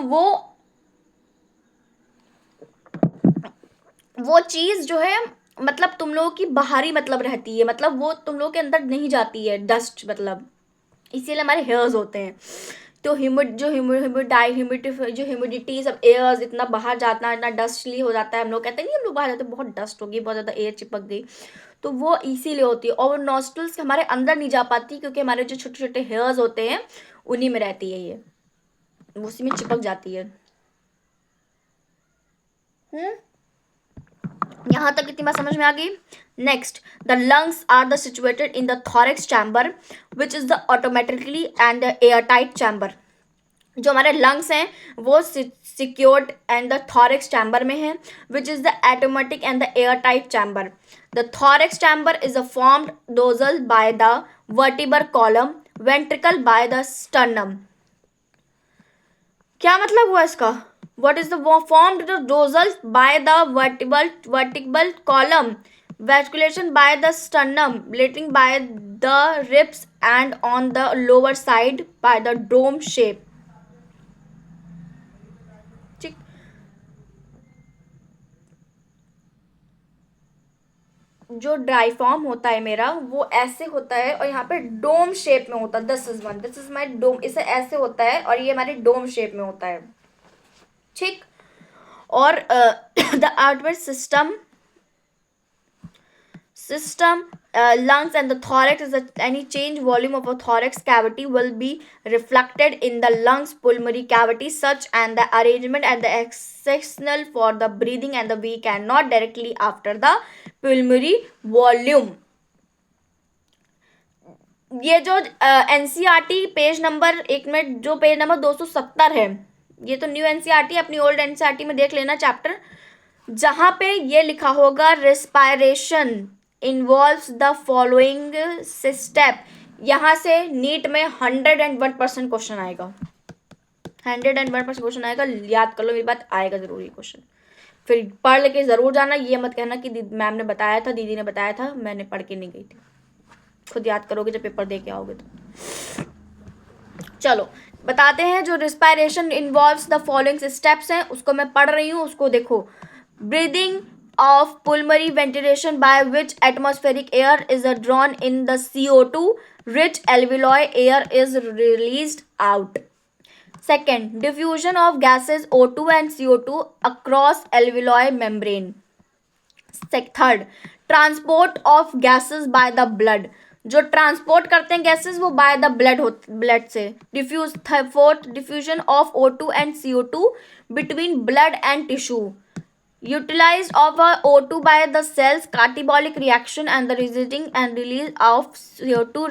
वो चीज जो है मतलब तुम लोगों की बाहरी मतलब रहती है, मतलब वो तुम लोगों के अंदर नहीं जाती है डस्ट, मतलब इसीलिए हमारे हेयर्स होते हैं। तो ह्यूमिडिटी सब एयर्स इतना बाहर जाता है, इतना डस्टली हो जाता है, हम लोग कहते हैं नहीं हम लोग बाहर जाते हैं बहुत डस्ट होगी, बहुत ज़्यादा एयर चिपक गई, तो वो इसीलिए होती है। और वो नॉस्ट्रल्स हमारे अंदर नहीं जा पाती क्योंकि हमारे जो छोटे छोटे हेयर्स होते हैं उन्हीं में रहती है, ये उसी में चिपक जाती है। यहाँ तक कितनी बात समझ में आ गई। Next, the lungs are the situated in the thorax chamber which is the automatically and the air tight chamber. जो हमारे लंग्स हैं वो secured and the thorax chamber में है, which is the automatic and the air tight chamber. The thorax chamber is a formed dorsal by the vertebral column, ventricle by the sternum. क्या मतलब हुआ इसका, what is the formed the dorsal by the vertebral column, vasculation by the sternum, bleeding by the ribs and on the lower side by the dome shape। ठीक, जो ड्राई फॉर्म होता है मेरा वो ऐसे होता है और यहाँ पे डोम शेप में होता है, दिस इज माई डोम, इसे ऐसे होता है और ये हमारे डोम शेप में होता है। ठीक, और the outward system lungs and the thorax is any change volume of a thorax cavity will be reflected in the lungs pulmonary cavity, such and the arrangement and the exceptional for the breathing and the we cannot directly after the pulmonary volume। ये जो एनसीईआरटी पेज नंबर एक में जो पेज नंबर 270 है, ये तो न्यू एनसीईआरटी, अपनी ओल्ड एनसीईआरटी में देख लेना चैप्टर, जहां पे ये लिखा होगा respiration involves the following step. यहाँ से नीट में 101% क्वेश्चन आएगा, 101% क्वेश्चन आएगा, याद कर लो मेरी बात, आएगा जरूर ये क्वेश्चन। फिर पढ़ लेके जरूर जाना, ये मत कहना कि मैम ने बताया था, दीदी ने बताया था, मैंने पढ़ के नहीं गई थी। खुद याद करोगे जब पेपर दे के आओगे तो। चलो बताते हैं, जो respiration involves the following steps हैं उसको मैं पढ़ रही हूँ, उसको देखो। Breathing of pulmonary ventilation by which atmospheric air is drawn in, the CO2 rich alveoli air is released out. Second, diffusion of gases O2 and CO2 across alveoli membrane. Third, transport of gases by the blood, जो ट्रांसपोर्ट करते हैं गैसेस वो बाय द ब्लड से। Fourth, diffusion of O2 and CO2 between blood and tissue. Utilized of a O2 by the cells, catabolic reaction and the resulting and release of CO2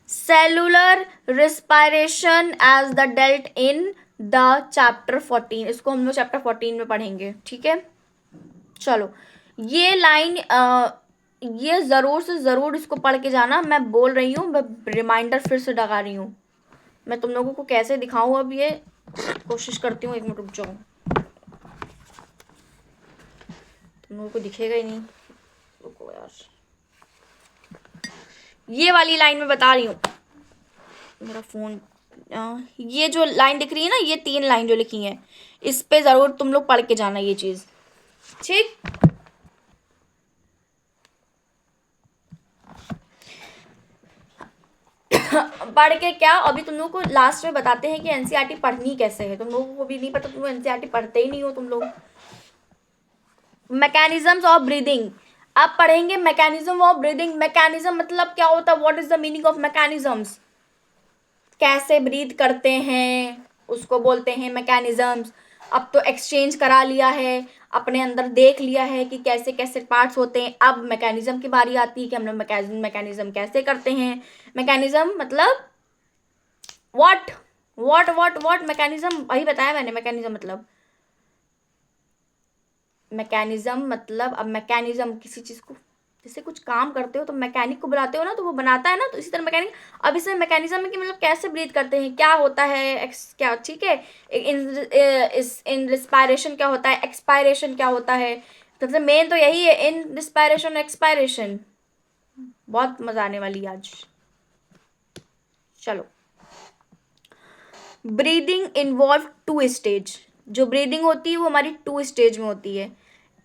cellular respiration as the dealt in the chapter 14. इसको हम लोग chapter 14 में पढ़ेंगे, ठीक है. चलो, ये लाइन ये ज़रूर से ज़रूर इसको पढ़ के जाना. मैं बोल रही हूँ, मैं रिमाइंडर फिर से लगा रही हूँ. मैं तुम लोगों को कैसे दिखाऊँ अब ये कोशिश करती हूँ. एक मिनट रुक जाओ, तुम लोगों को दिखेगा ही नहीं. रुको यार, ये वाली लाइन में बता रही हूँ. मेरा फ़ोन, ये जो लाइन दिख रही है ना, ये 3 लाइन जो लिखी हैं, इस पे ज़रूर तुम लोग पढ़ के जाना ये चीज़, ठीक. पढ़ के क्या, अभी तुम लोगों को लास्ट में बताते हैं कि एनसीईआरटी पढ़नी कैसे है. तुम लोगों को भी नहीं पता, तुम लोग एनसीईआरटी पढ़ते ही नहीं हो तुम लोग. मैकेनिज्म्स ऑफ ब्रीदिंग अब पढ़ेंगे. मैकेनिज्म ऑफ ब्रीदिंग, मैकेनिज्म मतलब क्या होता है, what is the meaning of mechanisms. कैसे ब्रीथ करते हैं उसको बोलते हैं मैकेनिज्म्स. अब तो एक्सचेंज करा लिया है, अपने अंदर देख लिया है कि कैसे कैसे पार्ट्स होते हैं. अब मैकेनिज्म की बारी आती है कि हम लोग मैकेनिज्म कैसे करते हैं. मैकेनिज्म मतलब what what what what mechanism, वही बताया मैंने. मैकेनिज्म मतलब अब मैकेनिज्म किसी चीज़ को, जैसे कुछ काम करते हो तो मैकेनिक को बुलाते हो ना, तो वो बनाता है ना, तो इसी तरह मैकेनिक. अब इसमें मैकेनिज्म है कि मतलब कैसे ब्रीथ करते हैं, क्या होता है क्या, ठीक है. इन रिस्पायरेशन क्या होता है, एक्सपायरेशन क्या होता है. सबसे मेन तो यही है, इन रिस्पायरेशन एक्सपायरेशन. बहुत मजा आने वाली आज. चलो, ब्रीदिंग इन्वॉल्व 2 स्टेज. जो ब्रीदिंग होती है वो हमारी 2 स्टेज में होती है.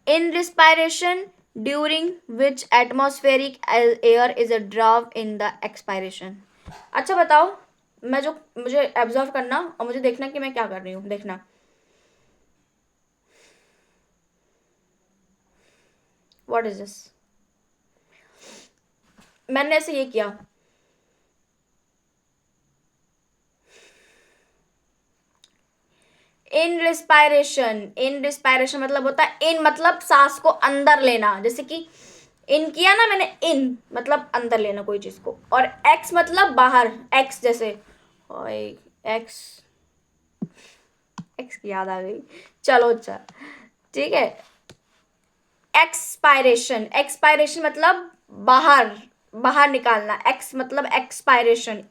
Inspiration during which atmospheric air is drop in the expiration. अच्छा बताओ, मैं जो मुझे ऑब्जर्व करना और मुझे देखना कि मैं क्या कर रही हूँ. देखना, व्हाट इज दिस. मैंने ऐसे ये किया. इन रिस्पायरेशन मतलब होता है इन मतलब सांस को अंदर लेना. जैसे कि इन किया ना मैंने, इन मतलब अंदर लेना कोई चीज को. और एक्स मतलब बाहर, एक्स जैसे एक्स, एक्स की याद आ गई. चलो अच्छा, ठीक है. एक्सपायरेशन मतलब बाहर, बाहर निकालना. एक्स मतलब एक्सपायरेशन.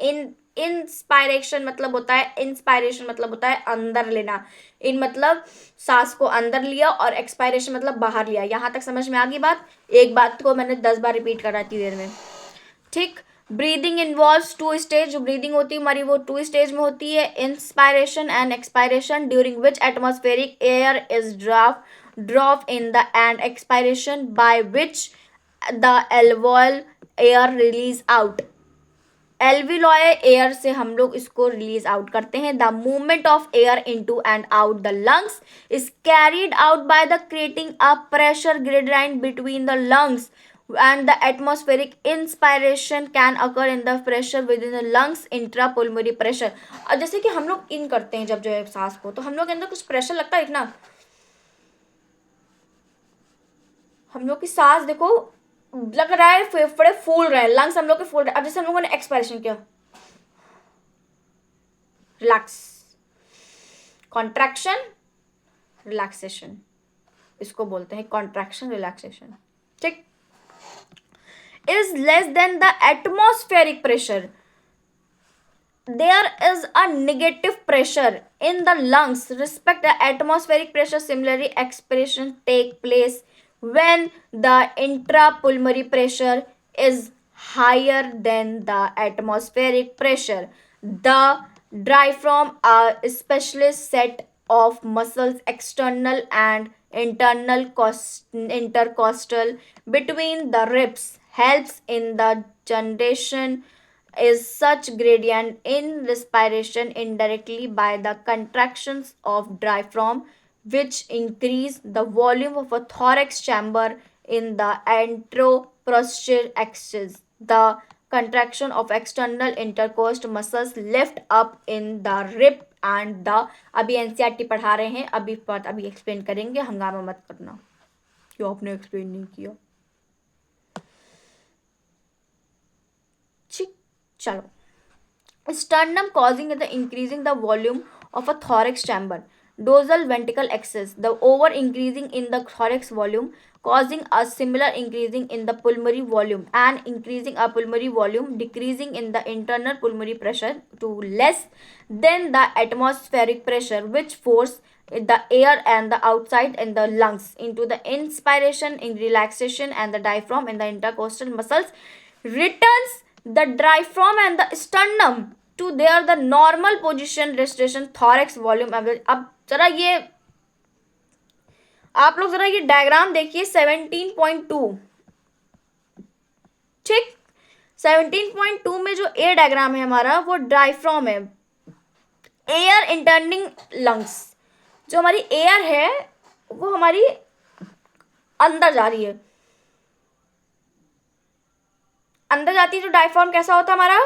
इंस्पायरेशन मतलब होता है, इंस्पायरेशन मतलब होता है अंदर लेना. इन मतलब सांस को अंदर लिया और एक्सपायरेशन मतलब बाहर लिया. यहाँ तक समझ में आ गई बात. एक बात को मैंने 10 बार रिपीट करा इतनी देर में, ठीक. Breathing involves 2 stage. जो ब्रीदिंग होती है हमारी वो 2 स्टेज में होती है, inspiration and expiration, during which atmospheric air is drop in the and expiration by which the alveolar air release out. Alveoli air से हम लोग इसको रिलीज आउट करते हैं. The movement of air into and out the lungs is carried out by the creating a pressure gradient between the lungs and the atmospheric inspiration can occur in the pressure within the lungs intrapulmonary pressure. अब जैसे कि हम लोग इन करते हैं जब जो है सांस को, तो हम लोग के अंदर कुछ प्रेशर लगता है इतना. हम लोग की सांस देखो, लग रहा है फेफड़े फूल रहे हैं, लंग्स हम लोग के फूल रहे हैं. अब जैसे हम लोगों ने एक्सपायरेशन किया, रिलैक्स, कॉन्ट्रैक्शन, रिलैक्सेशन, इसको बोलते हैं कॉन्ट्रैक्शन रिलैक्सेशन, ठीक. is less than the atmospheric pressure. There is a negative pressure in the lungs respect the atmospheric pressure. Similarly, expiration take place when the intrapulmonary pressure is higher than the atmospheric pressure. The diaphragm are especially set of muscles external and intercostal between the ribs helps in the generation is such gradient in respiration indirectly by the contractions of diaphragm which increase the volume of a thorax chamber in the anteroposterior axis. The contraction of external intercostal muscles lift up in the rib and the. अभी एनसीईआरटी पढ़ा रहे हैं, अभी एक्सप्लेन करेंगे, हंगामा मत करना क्यों आपने एक्सप्लेन नहीं किया। ठीक, चलो। Sternum causing the increasing the volume of a thorax chamber. Dorsal ventricle axis, the over increasing in the thorax volume, causing a similar increasing in the pulmonary volume, and increasing a pulmonary volume, decreasing in the internal pulmonary pressure to less than the atmospheric pressure, which force the air and the outside in the lungs into the inspiration in relaxation, and the diaphragm and the intercostal muscles returns the diaphragm and the sternum to their the normal position, restoration thorax volume average। अब जरा ये आप लोग जरा ये डायग्राम देखिए 17.2। ठीक, 17.2 में जो ए डायग्राम है हमारा वो डायफ्राम है, एयर इंटर्निंग लंग्स। जो हमारी एयर है वो हमारी अंदर जा रही है, अंदर जाती है। जो डायफ्राम कैसा होता है हमारा,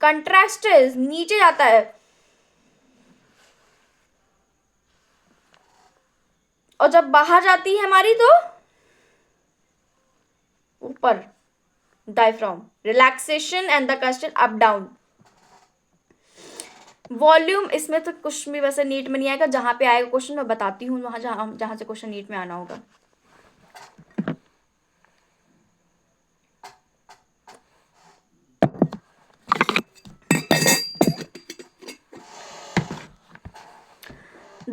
कंट्रास्ट नीचे जाता है, और जब बाहर जाती है हमारी तो ऊपर। Diaphragm relaxation and the constant up down. Volume इसमें तो कुछ भी वैसे नीट में नहीं आएगा, जहां पे आएगा क्वेश्चन मैं बताती हूँ, वहां जहां से क्वेश्चन नीट में आना होगा।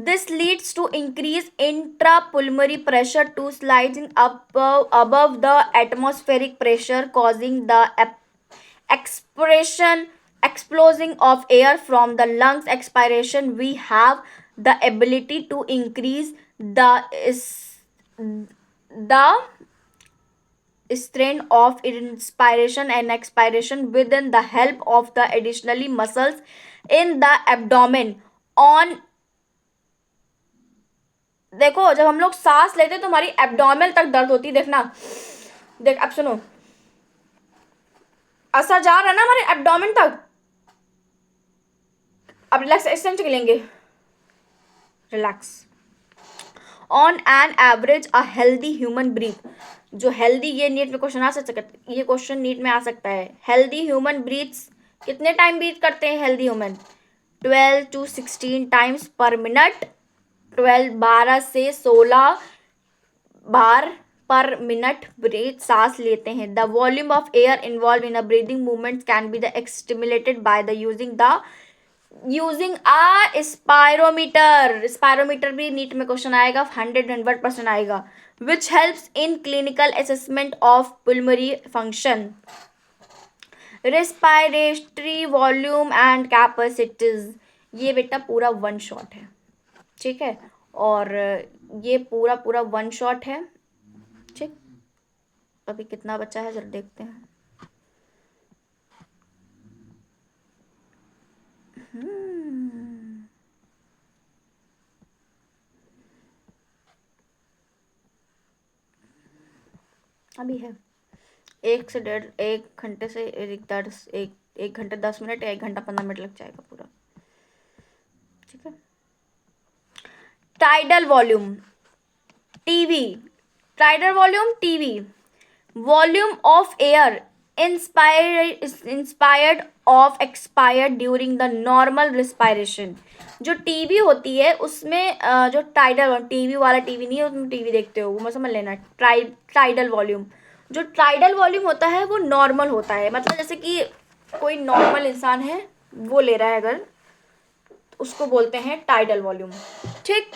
This leads to increase intrapulmonary pressure to sliding above the atmospheric pressure, causing the explosion of air from the lungs. Expiration, we have the ability to increase the strain of inspiration and expiration within the help of the additionally muscles in the abdomen on। देखो जब हम लोग सांस लेते हैं तो हमारी एब्डोमेन तक दर्द होती है, देखना। देख अब सुनो, असर जा रहा है ना हमारे एब्डोमेन तक। अब रिलैक्सेशन से लेंगे, relax. On an average a healthy human breath, जो हेल्दी, ये नीट में क्वेश्चन आ सकता है, ये क्वेश्चन नीट में आ सकता है। हेल्दी ह्यूमन ब्रीथ्स कितने टाइम ब्रीथ करते हैं healthy human? 12 to 16 times per minute. 12 से 16 बार पर मिनट ब्रीथ सांस लेते हैं। The volume of air involve in a breathing movement can be the stimulated by the using a spirometer. Spirometer भी नीट में क्वेश्चन आएगा, 100% आएगा। Which helps in clinical assessment of पुलमरी function, respiratory volume and capacities. ये बेटा पूरा वन शॉट है, ठीक है, और ये पूरा वन शॉट है। ठीक, अभी कितना बचा है जरा देखते हैं। अभी है 1 घंटे से 1 घंटे 10 मिनट या 1 घंटा 15 मिनट लग जाएगा पूरा। ठीक है, tidal volume TV. Tidal volume TV, volume of air inspired of expired during the normal respiration. जो टीवी होती है उसमें जो टाइडल, टीवी वाला टीवी नहीं है उसमें टीवी देखते हो, वो मैं समझ लेना। टाइडल वॉल्यूम, जो टाइडल वॉल्यूम होता है वो नॉर्मल होता है, मतलब जैसे कि कोई नॉर्मल इंसान है वो ले रहा है अगर, तो उसको बोलते हैं टाइडल वॉल्यूम। ठीक,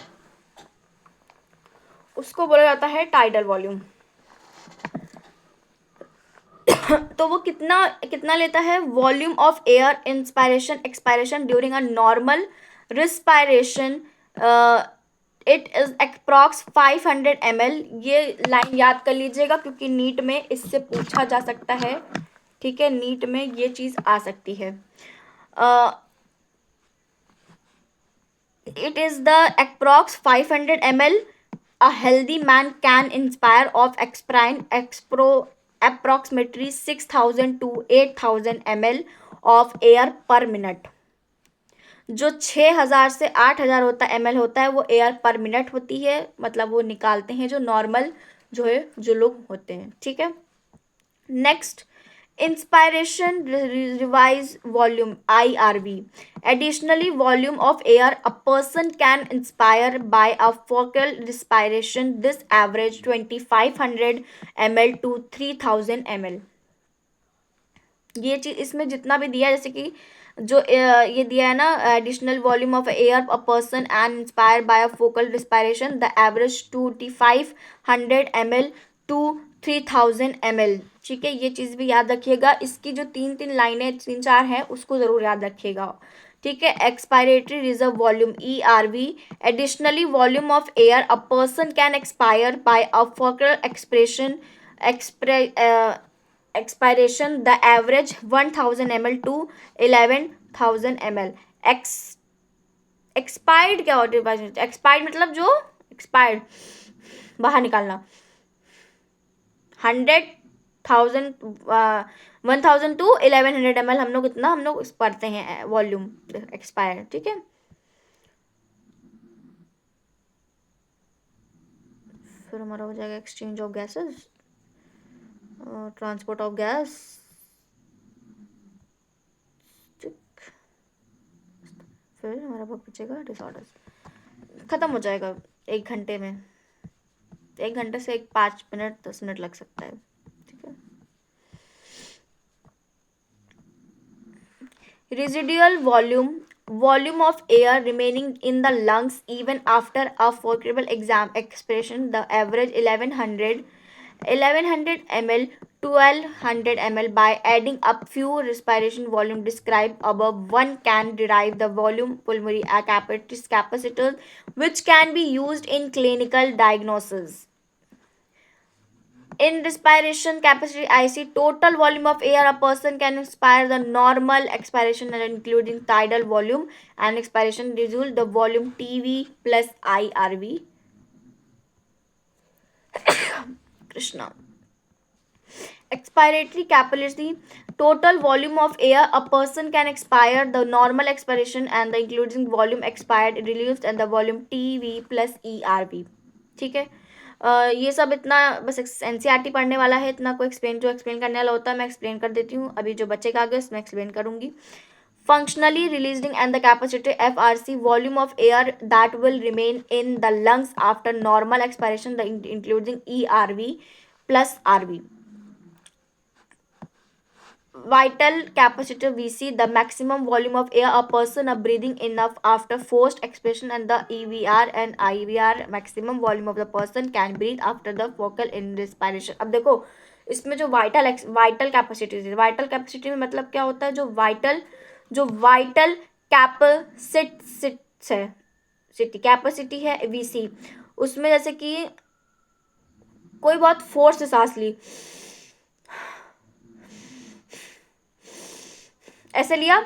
उसको बोला जाता है टाइडल वॉल्यूम। तो वो कितना लेता है? Volume of air inspiration expiration during a normal respiration, it is approx 500 ml। ये लाइन याद कर लीजिएगा क्योंकि नीट में इससे पूछा जा सकता है। ठीक है, नीट में ये चीज आ सकती है। It is the approx 500 ml a healthy man can inspire of approximately 6000 to 8000 ml of air per minute। जो 6,000 से 8,000 होता है ml होता है वो एयर पर मिनट होती है, मतलब वो निकालते हैं जो नॉर्मल जो है जो लोग होते हैं, ठीक है। Next, inspiration revise volume IRV. Additionally, volume of air a person can inspire by a focal respiration. This average 2,500 ml to 3,000 ml. ये चीज इसमें जितना भी दिया है, जैसे कि जो ये दिया है ना, additional volume of air a person and inspire by a focal respiration the average 2,500 ml to 3,000 ml, ठीक है। ये चीज़ भी याद रखिएगा, इसकी जो तीन तीन लाइनें तीन चार हैं उसको ज़रूर याद रखिएगा, ठीक है। Expiratory reserve volume ERV, additionally volume of air a person can expire by a focal expression expiration the average 1,000 ml to 11,000 ml. Expired क्या होती है? एक्सपायर्ड मतलब जो एक्सपायर्ड बाहर निकालना। 100,000 1,000 टू 1,100 ml हम लोग इतना हम लोग पढ़ते हैं वॉल्यूम एक्सपायर, ठीक है। फिर हमारा हो जाएगा exchange of gases, transport of gas, फिर हमारा बहुत बचेगा डिसऑर्डर्स, खत्म हो जाएगा 1 घंटे में। 1 घंटे से 5 मिनट 10 मिनट लग सकता है, ठीक है। Residual volume of air remaining in the lungs even after a focal expiration, the average 1,100 ml 1,200 ml. By adding up few respiration volume described above, one can derive the volume pulmonary capacitors which can be used in clinical diagnosis. In respiration capacity IC, total volume of air a person can inspire, the normal expiration and including tidal volume and expiration result the volume TV plus IRV. Krishna. Expiratory capacity, total volume of air a person can expire, the normal expiration and the including volume expired released and the volume TV plus ERV, ठीक है। ये सब इतना बस एनसीईआरटी पढ़ने वाला है, इतना को एक्सप्लेन जो एक्सप्लेन करने वाला होता है मैं एक्सप्लेन कर देती हूँ। अभी जो बच्चेगा आगे उसमें एक्सप्लेन करूँगी। Functionally releasing and the capacity FRC, volume of air that will remain in the lungs after normal expiration, the including ERV plus RV. Vital capacity VC, the maximum volume of air a person are breathing enough after forced expiration, and the EVR and IVR, maximum volume of the person can breathe after the focal in respiration. अब देखो इसमें जो वाइटल कैपेसिटी में मतलब क्या होता है, जो वाइटल कैपेसिटी है VC, उसमें जैसे कि कोई बहुत फोर्स से सांस ली, ऐसे लिया,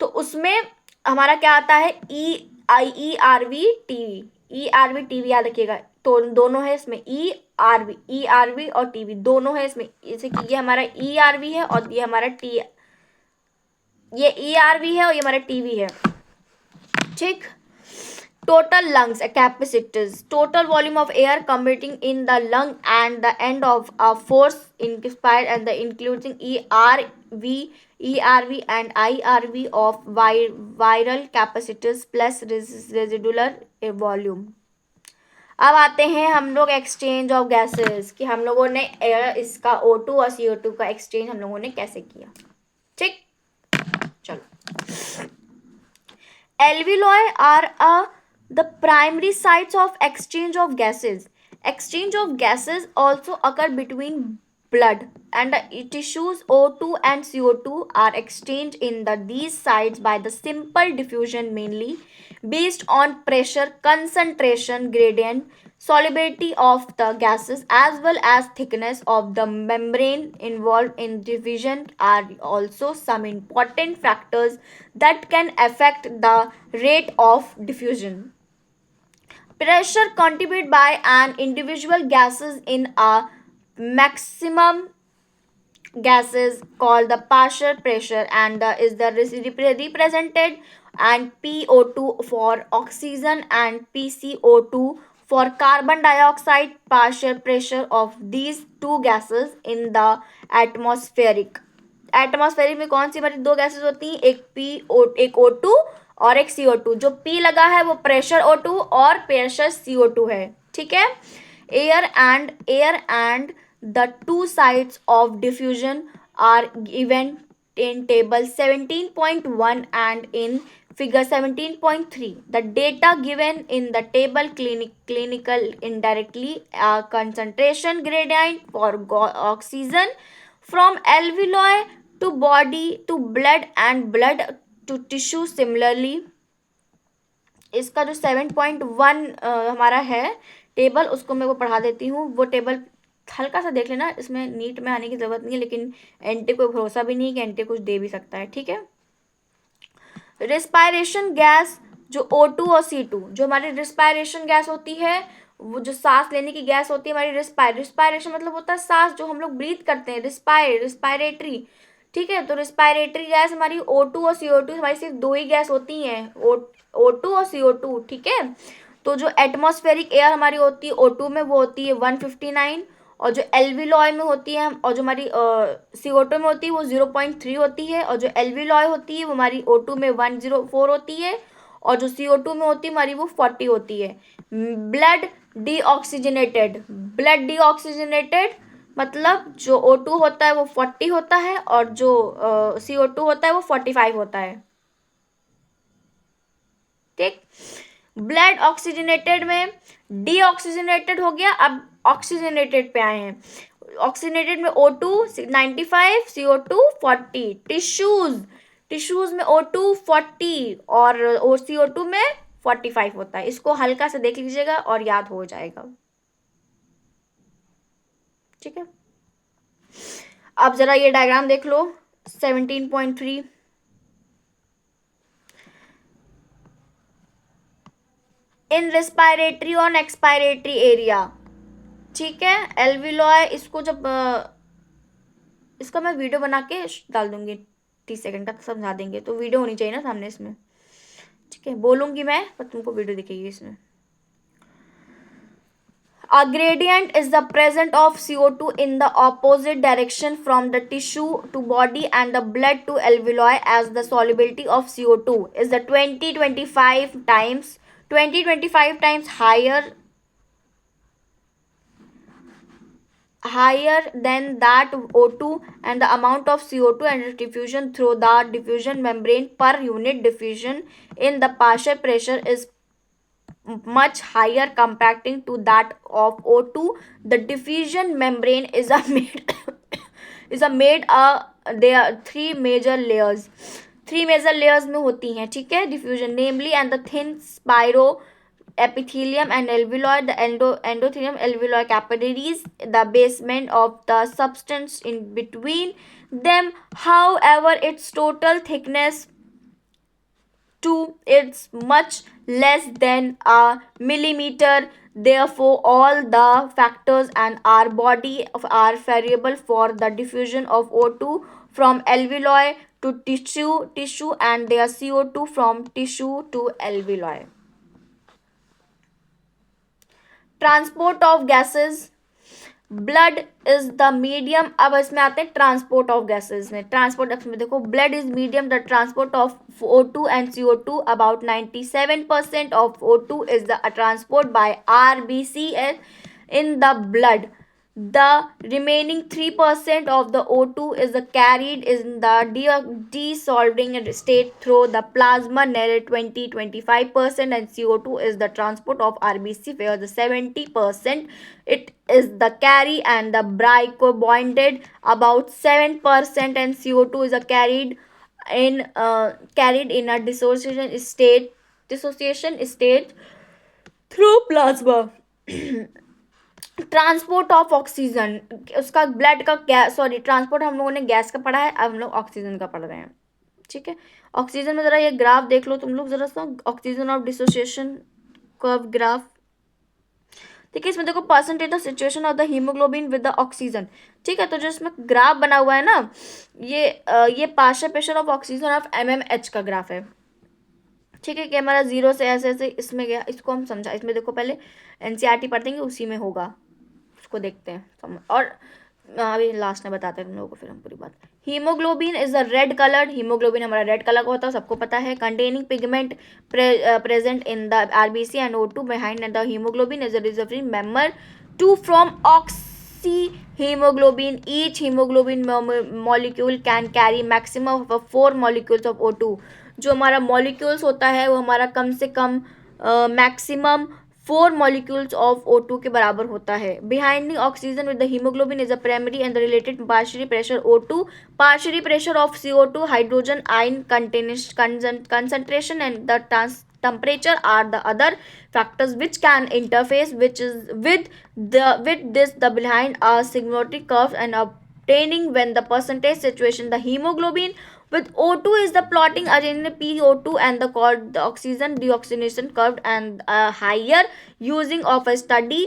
तो उसमें हमारा क्या आता है ERV टीवी याद रखिएगा। तो दोनों है इसमें ERV और टीवी दोनों है इसमें, जैसे कि ये हमारा ERV है और ये हमारा ये ERV है और ये हमारा टीवी है, ठीक। Total lungs capacities, total volume of air committing in the lung and the end of a force inspired and the including ERV and IRV of viral capacitors plus residual volume. अब आते हैं हम लोग एक्सचेंज ऑफ गैसेस, कि हम लोगों ने इसका O2 और CO2 का एक्सचेंज हम लोगों ने कैसे किया, ठीक। चलो, alveoli are the primary sites of exchange of gases. Exchange of gases also occur between blood and tissues. O2 and CO2 are exchanged in these sites by the simple diffusion, mainly based on pressure, concentration gradient, solubility of the gases, as well as thickness of the membrane involved in diffusion are also some important factors that can affect the rate of diffusion. Pressure contributed by an individual gases in a maximum gases called the partial pressure and is the represented and PO2 for oxygen and PCO2 for carbon dioxide. Partial pressure of these two gases in the atmospheric. Atmospheric में कौन सी हमारी दो गैसेस होती हैं, एक O2 और एक CO2. जो P लगा है वो प्रेशर O2 और प्रेशर CO2 है. ठीक है. Air and the two sides of diffusion are given in table 17.1 and in figure 17.3. The data given in the table clinical indirectly concentration gradient for oxygen from alveoli to body to blood and blood to tissue. Similarly, इसका जो 7.1 हमारा है टेबल, उसको मैं वो पढ़ा देती हूँ. वो टेबल हल्का सा देख लेना, इसमें नीट में आने की ज़रूरत नहीं है, लेकिन एंटी को भरोसा भी नहीं है कि एंटी कुछ दे भी सकता है. ठीक है. रिस्पायरेशन गैस जो O2 और C2, जो हमारी रिस्पायरेशन गैस होती है, वो जो सांस लेने की गैस होती है हमारी, रिस्पायरेशन मतलब होता है सांस जो हम लोग ब्रीथ करते हैं, रिस्पायरेटरी. ठीक है. तो रिस्पायरेटरी गैस हमारी O2 और CO2, हमारी सिर्फ दो ही गैस होती हैं, O2 और CO2. ठीक है. तो जो एटमॉस्फेरिक एयर हमारी होती है O2 में, वो होती है 159, और जो एल्विलॉय में होती है, और जो हमारी CO2 में होती है वो 0.3 होती है, और जो एल्विलॉय होती है वो हमारी O2 में 104 होती है, और जो CO2 में होती है हमारी वो 40 होती है. ब्लड डीऑक्सीजनेटेड मतलब जो O2 होता है वो 40 होता है, और जो CO2 होता है वो 45 होता है. ठीक. ब्लड ऑक्सीजनेटेड में डीऑक्सीजनेटेड हो गया, अब ऑक्सीजनेटेड पे आए हैं. ऑक्सीजनेटेड में O2 95, CO2 40. टिश्यूज में O2 40 और CO2 में 45 होता है. इसको हल्का सा देख लीजिएगा और याद हो जाएगा. ठीक है. अब जरा ये डायग्राम देख लो 17.3. इन रेस्पायरेटरी और एक्सपायरेटरी एरिया. ठीक है. एल्विलॉय, इसको जब इसका मैं वीडियो बना के डाल दूंगी 30 सेकंड का, समझा देंगे. तो वीडियो होनी चाहिए ना सामने इसमें. ठीक है. बोलूंगी मैं पर तुमको वीडियो दिखेगी इसमें. A gradient is the presence of CO2 in the opposite direction from the tissue to body and the blood to alveoli, as the solubility of CO2 is the 20-25 times higher than that O2, and the amount of CO2 and diffusion through the diffusion membrane per unit diffusion in the partial pressure is much higher comparing to that of O2. The diffusion membrane is there are three major layers में होती हैं. ठीक है. diffusion namely and the thin spiro epithelium and alveoli, the endothelium, alveoli capillaries, the basement of the substance in between them. However, its total thickness to it's much less than a millimeter. Therefore, all the factors and our body are variable for the diffusion of O2 from alveoli to tissue and their CO2 from tissue to alveoli. Transport of gases. Blood is the medium. अब इसमें आते हैं ट्रांसपोर्ट ऑफ गैसेस में. ट्रांसपोर्ट में देखो, blood is medium the transport of O2 and CO2. About 97% of O2 is the transport by RBC in the blood. The remaining 3% of the O2 is carried in the dissolving state through the plasma. Nearly 20-25% and CO2 is the transport of RBC, where the 70% it is the carry and the bicarbonate. About 7% and CO2 is carried in a dissociation state through plasma. Transport of oxygen, उसका ब्लड का गैस, सॉरी ट्रांसपोर्ट हम लोगों ने गैस का पढ़ा है, अब हम लोग ऑक्सीजन का पढ़ रहे हैं. ठीक है. ऑक्सीजन में ज़रा ये ग्राफ देख लो तुम लोग ज़रा सा, oxygen of dissociation curve graph. ठीक है. इसमें देखो percentage of situation of the haemoglobin with the oxygen. ठीक है. तो जो इसमें ग्राफ बना हुआ है ना, ये partial pressure of oxygen of MMH का ग्राफ है. ठीक है, कैमरा 0 से ऐसे ऐसे इसमें गया, इसको हम समझा, इसमें देखो पहले एनसीईआरटी पढ़ देंगे, उसी में होगा, उसको देखते हैं और अभी लास्ट में बताते हैं तुम लोगों को फिर हम पूरी बात। Haemoglobin is a red coloured, haemoglobin हमारा रेड कलर का होता है, सबको पता है। Containing pigment present in the RBC and O2 behind the haemoglobin is a reservoir member to from oxy hemoglobin. Each hemoglobin molecule can carry maximum of 4 molecules of O2. जो हमारा molecules होता है वो हमारा कम से कम मैक्सिमम 4 molecules of O2 के बराबर होता है. Binding oxygen with the hemoglobin is a primary and the related partial pressure O2, partial pressure of CO2, hydrogen ion concentration and the temperature are the other factors which can interface which is with this the behind a sigmotic curve and obtaining when the percentage situation the hemoglobin with O2 is the plotting arrangement PO2 and the called the oxygen deoxygenation curve and higher using of a study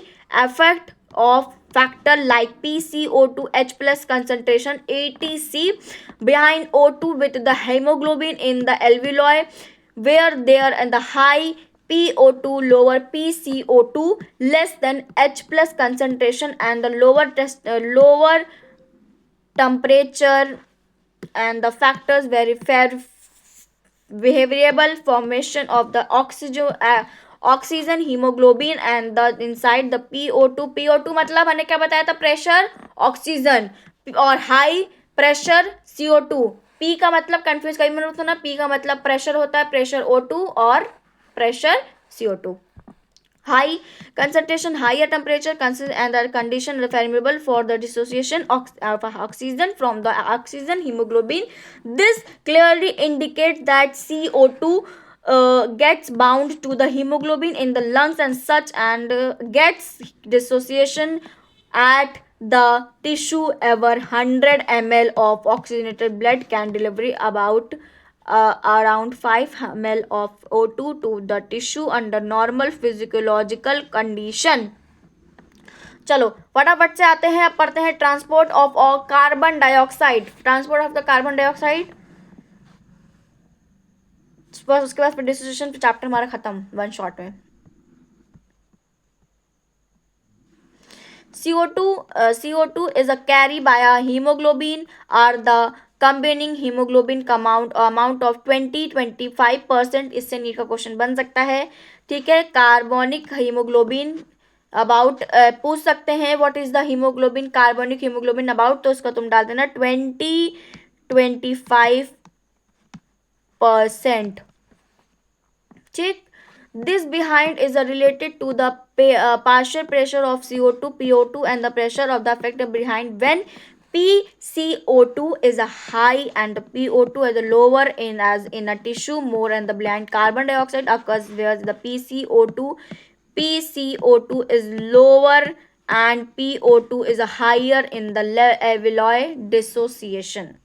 effect of factor like PCO2 H plus concentration ATC behind O2 with the hemoglobin in the alveoli where there and the high PO2 lower PCO2 less than H plus concentration and the lower temperature and the factors variable formation of the oxygen hemoglobin and the inside the PO2 मतलब हमने क्या बताया था प्रेशर ऑक्सीजन और हाई प्रेशर CO2 P का मतलब कंफ्यूज कई मिनट होता ना P का मतलब प्रेशर होता है प्रेशर O2 और pressure CO2 high concentration higher temperature and the condition favorable for the dissociation of oxygen from the oxygen hemoglobin. This clearly indicates that CO2 gets bound to the hemoglobin in the lungs and such and gets dissociation at the tissue. Ever 100 ml of oxygenated blood can deliver about around 5 ml of O2 to the tissue under normal physiological condition. चलो फटाफट से आते हैं, अब पढ़ते हैं transport of carbon dioxide. Transport of the carbon dioxide, उसके बाद फिर डिसोसिएशन चैप्टर हमारा खत्म वन शॉट में. CO2 is a carry by a hemoglobin or the combining hemoglobin amount of 20-25%. इससे नीट का क्वेश्चन बन सकता है. ठीक है, कार्बोनिक हीमोग्लोबिन अबाउट पूछ सकते हैं what is the haemoglobin carbonic haemoglobin about, तो उसका तुम डाल देना 20-25%. ठीक, this behind is related to the partial pressure of CO2 PO2 and the pressure of the effect behind when PCO2 is a high and the PO2 is a lower as in a tissue more and the blind carbon dioxide occurs where the PCO2 is lower and PO2 is a higher in the alveoli. Dissociation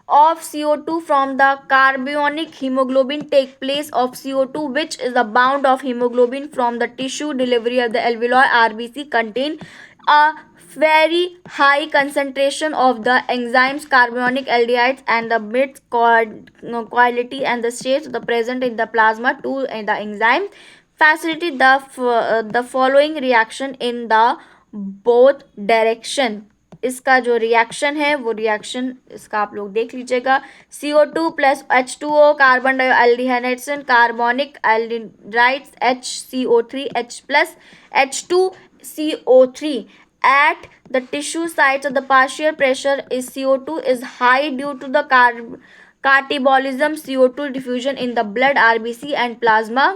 of CO2 from the carbonic hemoglobin take place of CO2 which is the bound of hemoglobin from the tissue delivery of the alveoli RBC contain a very high concentration of the enzymes carbonic aldehydes and the mixed quality and the states the present in the plasma to the enzyme facilitate the following reaction in the both direction. इसका जो रिएक्शन है वो रिएक्शन इसका आप लोग देख लीजिएगा. CO2 plus H2O carbon dioxide carbonic aldehydes HCO3 H plus H2CO3 at the tissue sites of the partial pressure is CO2 is high due to the catabolism CO2 diffusion in the blood RBC and plasma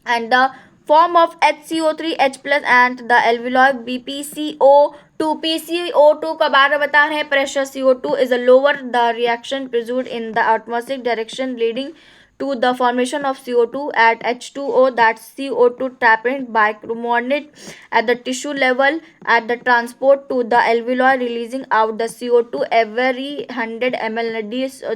and the form of HCO3 H plus and the alveoli PCO2 का बार बता रहे हैं pressure CO2 is a lower the reaction pursued in the atmospheric direction leading to the formation of CO2 at H2O that CO2 trapped bicarbonate at the tissue level at the transport to the alveoli releasing out the CO2 every 100 ml.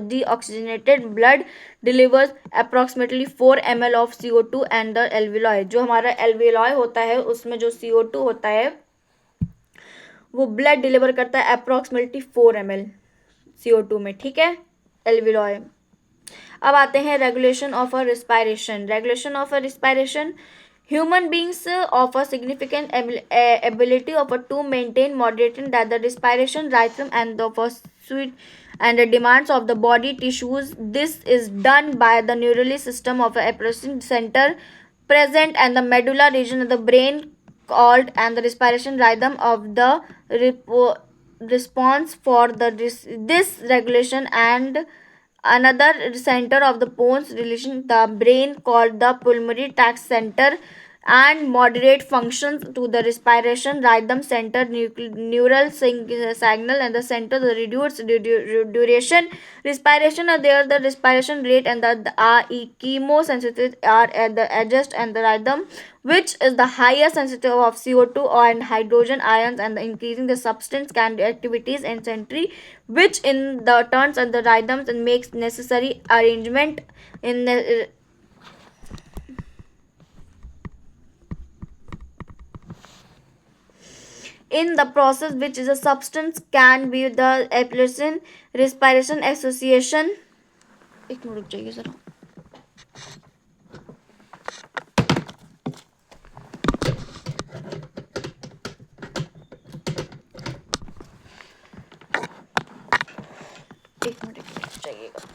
Deoxygenated blood delivers approximately 4 ml of CO2 and the alveoli. जो हमारा alveoli होता है उसमें जो CO2 होता है वो ब्लड डिलीवर करता है अप्रोक्सीमेटली 4 ml CO2 में. ठीक है, एल्विलॉय। अब आते हैं regulation of a respiration. Regulation of a respiration, human beings offer significant ability of to maintain moderating that the respiration rhythm and the pursuit and the demands of the body tissues. This is done by the neurally system of a apprehension center present and the medulla region of the brain called and the respiration rhythm of the response for the this regulation and another center of the bones relation the brain called the pulmonary tax center and moderate functions to the respiration rhythm center neural signal and the center the reduced duration respiration are there the respiration rate and the chemosensitive are at the adjust and the rhythm which is the higher sensitive of CO2 and hydrogen ions and the increasing the substance can activities and century which in the turns and the rhythms and makes necessary arrangement in the in the process which is a substance can be the application respiration association. एक मिनट रुक जाइए जरा. एक मिनट रुक जाइएगा.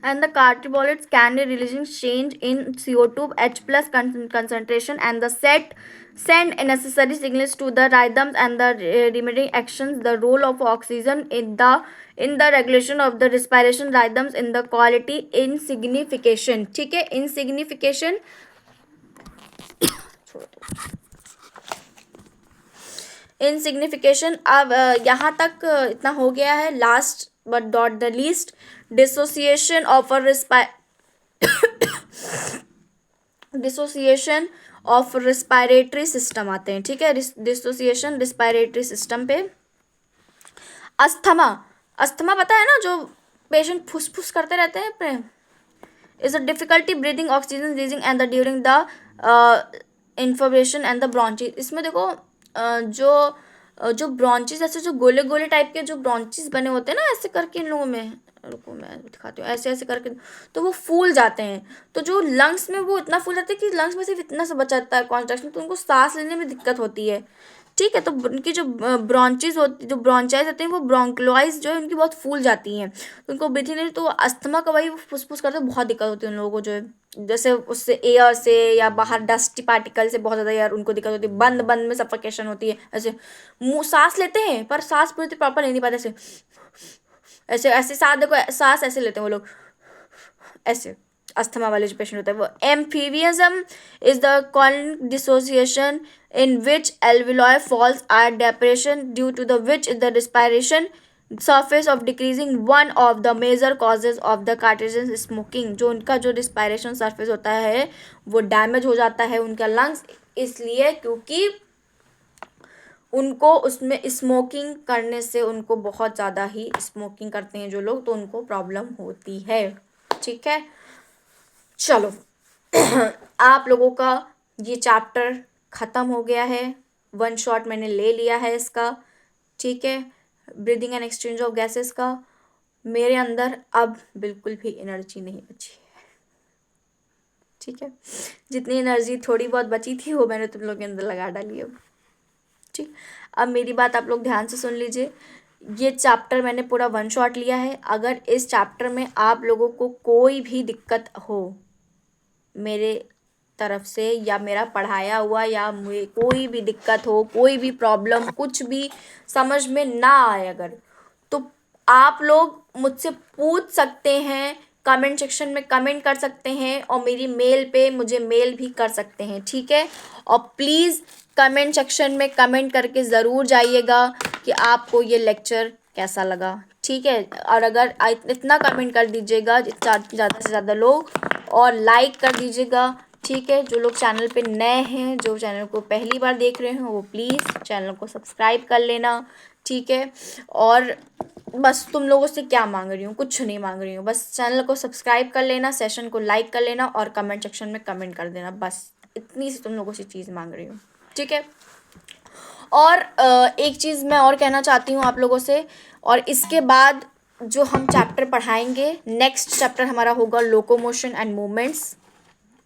And the carbohydrates can be releasing change in CO2 H plus concentration and the send necessary signals to the rhythms and the remitting actions. The role of oxygen in the regulation of the respiration rhythms in the quality insignification. ठीक है, insignification. इनसिग्निफिकेशन. अब यहाँ तक इतना हो गया है. Last but not the least, dissociation of a dissociation of respiratory system आते हैं. ठीक है, डिसोसिएशन रिस्पायरेटरी सिस्टम पे. अस्थमा. अस्थमा पता है ना, जो पेशेंट फुसफुस करते रहते हैं अपने. Is a difficulty breathing oxygen releasing and the during the information and the bronchi. इसमें देखो जो ब्रॉन्चीज ऐसे जो गोले गोले टाइप के जो ब्रॉन्चीज बने होते हैं ना ऐसे करके इन लोगों में, रुको मैं दिखाती हूँ, ऐसे ऐसे करके तो वो फूल जाते हैं. तो जो लंग्स में वो इतना फूल जाते हैं कि लंग्स में सिर्फ इतना सा बचाता है कॉन्ट्रैक्शन, तो उनको सांस लेने में दिक्कत होती है. ठीक है, तो उनकी जो ब्रॉन्चीज होती जो ब्रॉन्चाइज होते हैं वो ब्रोंक्लोइज जो है उनकी बहुत फूल जाती हैं, तो उनको ब्रीथिंग नहीं. तो अस्थमा का वही फुसफुस करते हैं, बहुत दिक्कत होती है उन लोगों को जो है, जैसे उससे एयर से या बाहर डस्टी पार्टिकल से बहुत ज़्यादा यार उनको दिक्कत होती है. बंद बंद में सफोकेशन होती है. ऐसे मुँह सांस लेते हैं पर सांस पूरी प्रॉपर ले नहीं पाते. ऐसे ऐसे ऐसे सांस देखो, सांस ऐसे लेते हैं वो लोग ऐसे. अस्थमा वाले जो पेशेंट होता है वो. Emphysema is the called dissociation in which alveoli falls are depression due to the which the respiration surface of decreasing one of the major causes of the carcinogen smoking. जो उनका जो respiration surface होता है वो डैमेज हो जाता है उनका लंग्स, इसलिए क्योंकि उनको उसमें स्मोकिंग करने से उनको बहुत ज़्यादा ही स्मोकिंग करते हैं जो लोग, तो उनको प्रॉब्लम होती है. ठीक है, चलो आप लोगों का ये चैप्टर ख़त्म हो गया है. वन शॉट मैंने ले लिया है इसका. ठीक है, breathing and exchange of gases का. मेरे अंदर अब बिल्कुल भी एनर्जी नहीं बची है. ठीक है, जितनी एनर्जी थोड़ी बहुत बची थी वो मैंने तुम लोग के अंदर लगा डाली अब. ठीक, अब मेरी बात आप लोग ध्यान से सुन लीजिए. ये चैप्टर मैंने पूरा वन शॉट लिया है. अगर इस चैप्टर में आप लोगों को कोई भी दिक्कत हो मेरे तरफ से या मेरा पढ़ाया हुआ या कोई भी दिक्कत हो, कोई भी प्रॉब्लम, कुछ भी समझ में ना आए अगर, तो आप लोग मुझसे पूछ सकते हैं. कमेंट सेक्शन में कमेंट कर सकते हैं और मेरी मेल पे मुझे मेल भी कर सकते हैं. ठीक है, और प्लीज़ कमेंट सेक्शन में कमेंट करके ज़रूर जाइएगा कि आपको ये लेक्चर कैसा लगा. ठीक है। और अगर इतना कमेंट कर दीजिएगा ज़्यादा से ज़्यादा लोग, और लाइक कर दीजिएगा, ठीक है। जो लोग चैनल पे नए हैं, जो चैनल को पहली बार देख रहे हैं, वो प्लीज़ चैनल को सब्सक्राइब कर लेना, ठीक है। और बस तुम लोगों से क्या मांग रही हूँ, कुछ नहीं मांग रही हूँ, बस चैनल को सब्सक्राइब कर लेना, सेशन को लाइक कर लेना और कमेंट सेक्शन में कमेंट कर देना, बस इतनी सी तुम लोगों से चीज़ मांग रही हूँ, ठीक है। और एक चीज़ मैं और कहना चाहती हूँ आप लोगों से, और इसके बाद जो हम चैप्टर पढ़ाएंगे, नेक्स्ट चैप्टर हमारा होगा लोकोमोशन एंड मूवमेंट्स।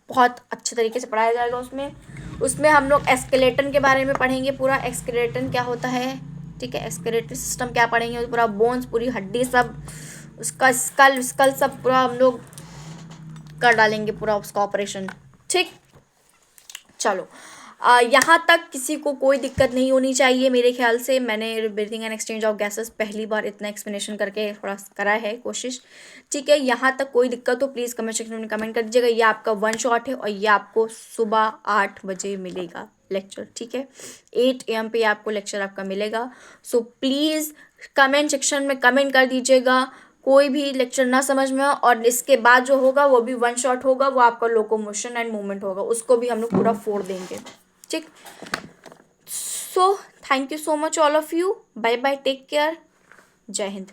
बहुत अच्छे तरीके से पढ़ाया जाएगा उसमें हम लोग एस्केलेटन के बारे में पढ़ेंगे, पूरा एस्केलेटन क्या होता है, ठीक है। एस्केलेटरी सिस्टम क्या पढ़ेंगे, पूरा बोन्स, पूरी हड्डी, सब उसका स्कल सब पूरा हम लोग कर डालेंगे, पूरा उसका ऑपरेशन, ठीक। चलो, यहाँ तक किसी को कोई दिक्कत नहीं होनी चाहिए मेरे ख्याल से। मैंने breathing and exchange of gases पहली बार इतना एक्सप्लेनेशन करके थोड़ा करा है कोशिश, ठीक है। यहाँ तक कोई दिक्कत हो प्लीज़ कमेंट सेक्शन में कमेंट कर दीजिएगा। ये आपका 1 शॉट है और ये आपको सुबह 8 बजे मिलेगा लेक्चर, ठीक है। 8 AM पे आपको लेक्चर आपका मिलेगा। सो प्लीज़ कमेंट सेक्शन में कमेंट कर दीजिएगा, कोई भी लेक्चर ना समझ में हो। और इसके बाद जो होगा वो भी 1 शॉट होगा, वो आपका लोकोमोशन एंड मूवमेंट होगा, उसको भी हम लोग पूरा फोड़ देंगे, ठीक। So thank you so much all of you, bye bye, take care, जय हिंद।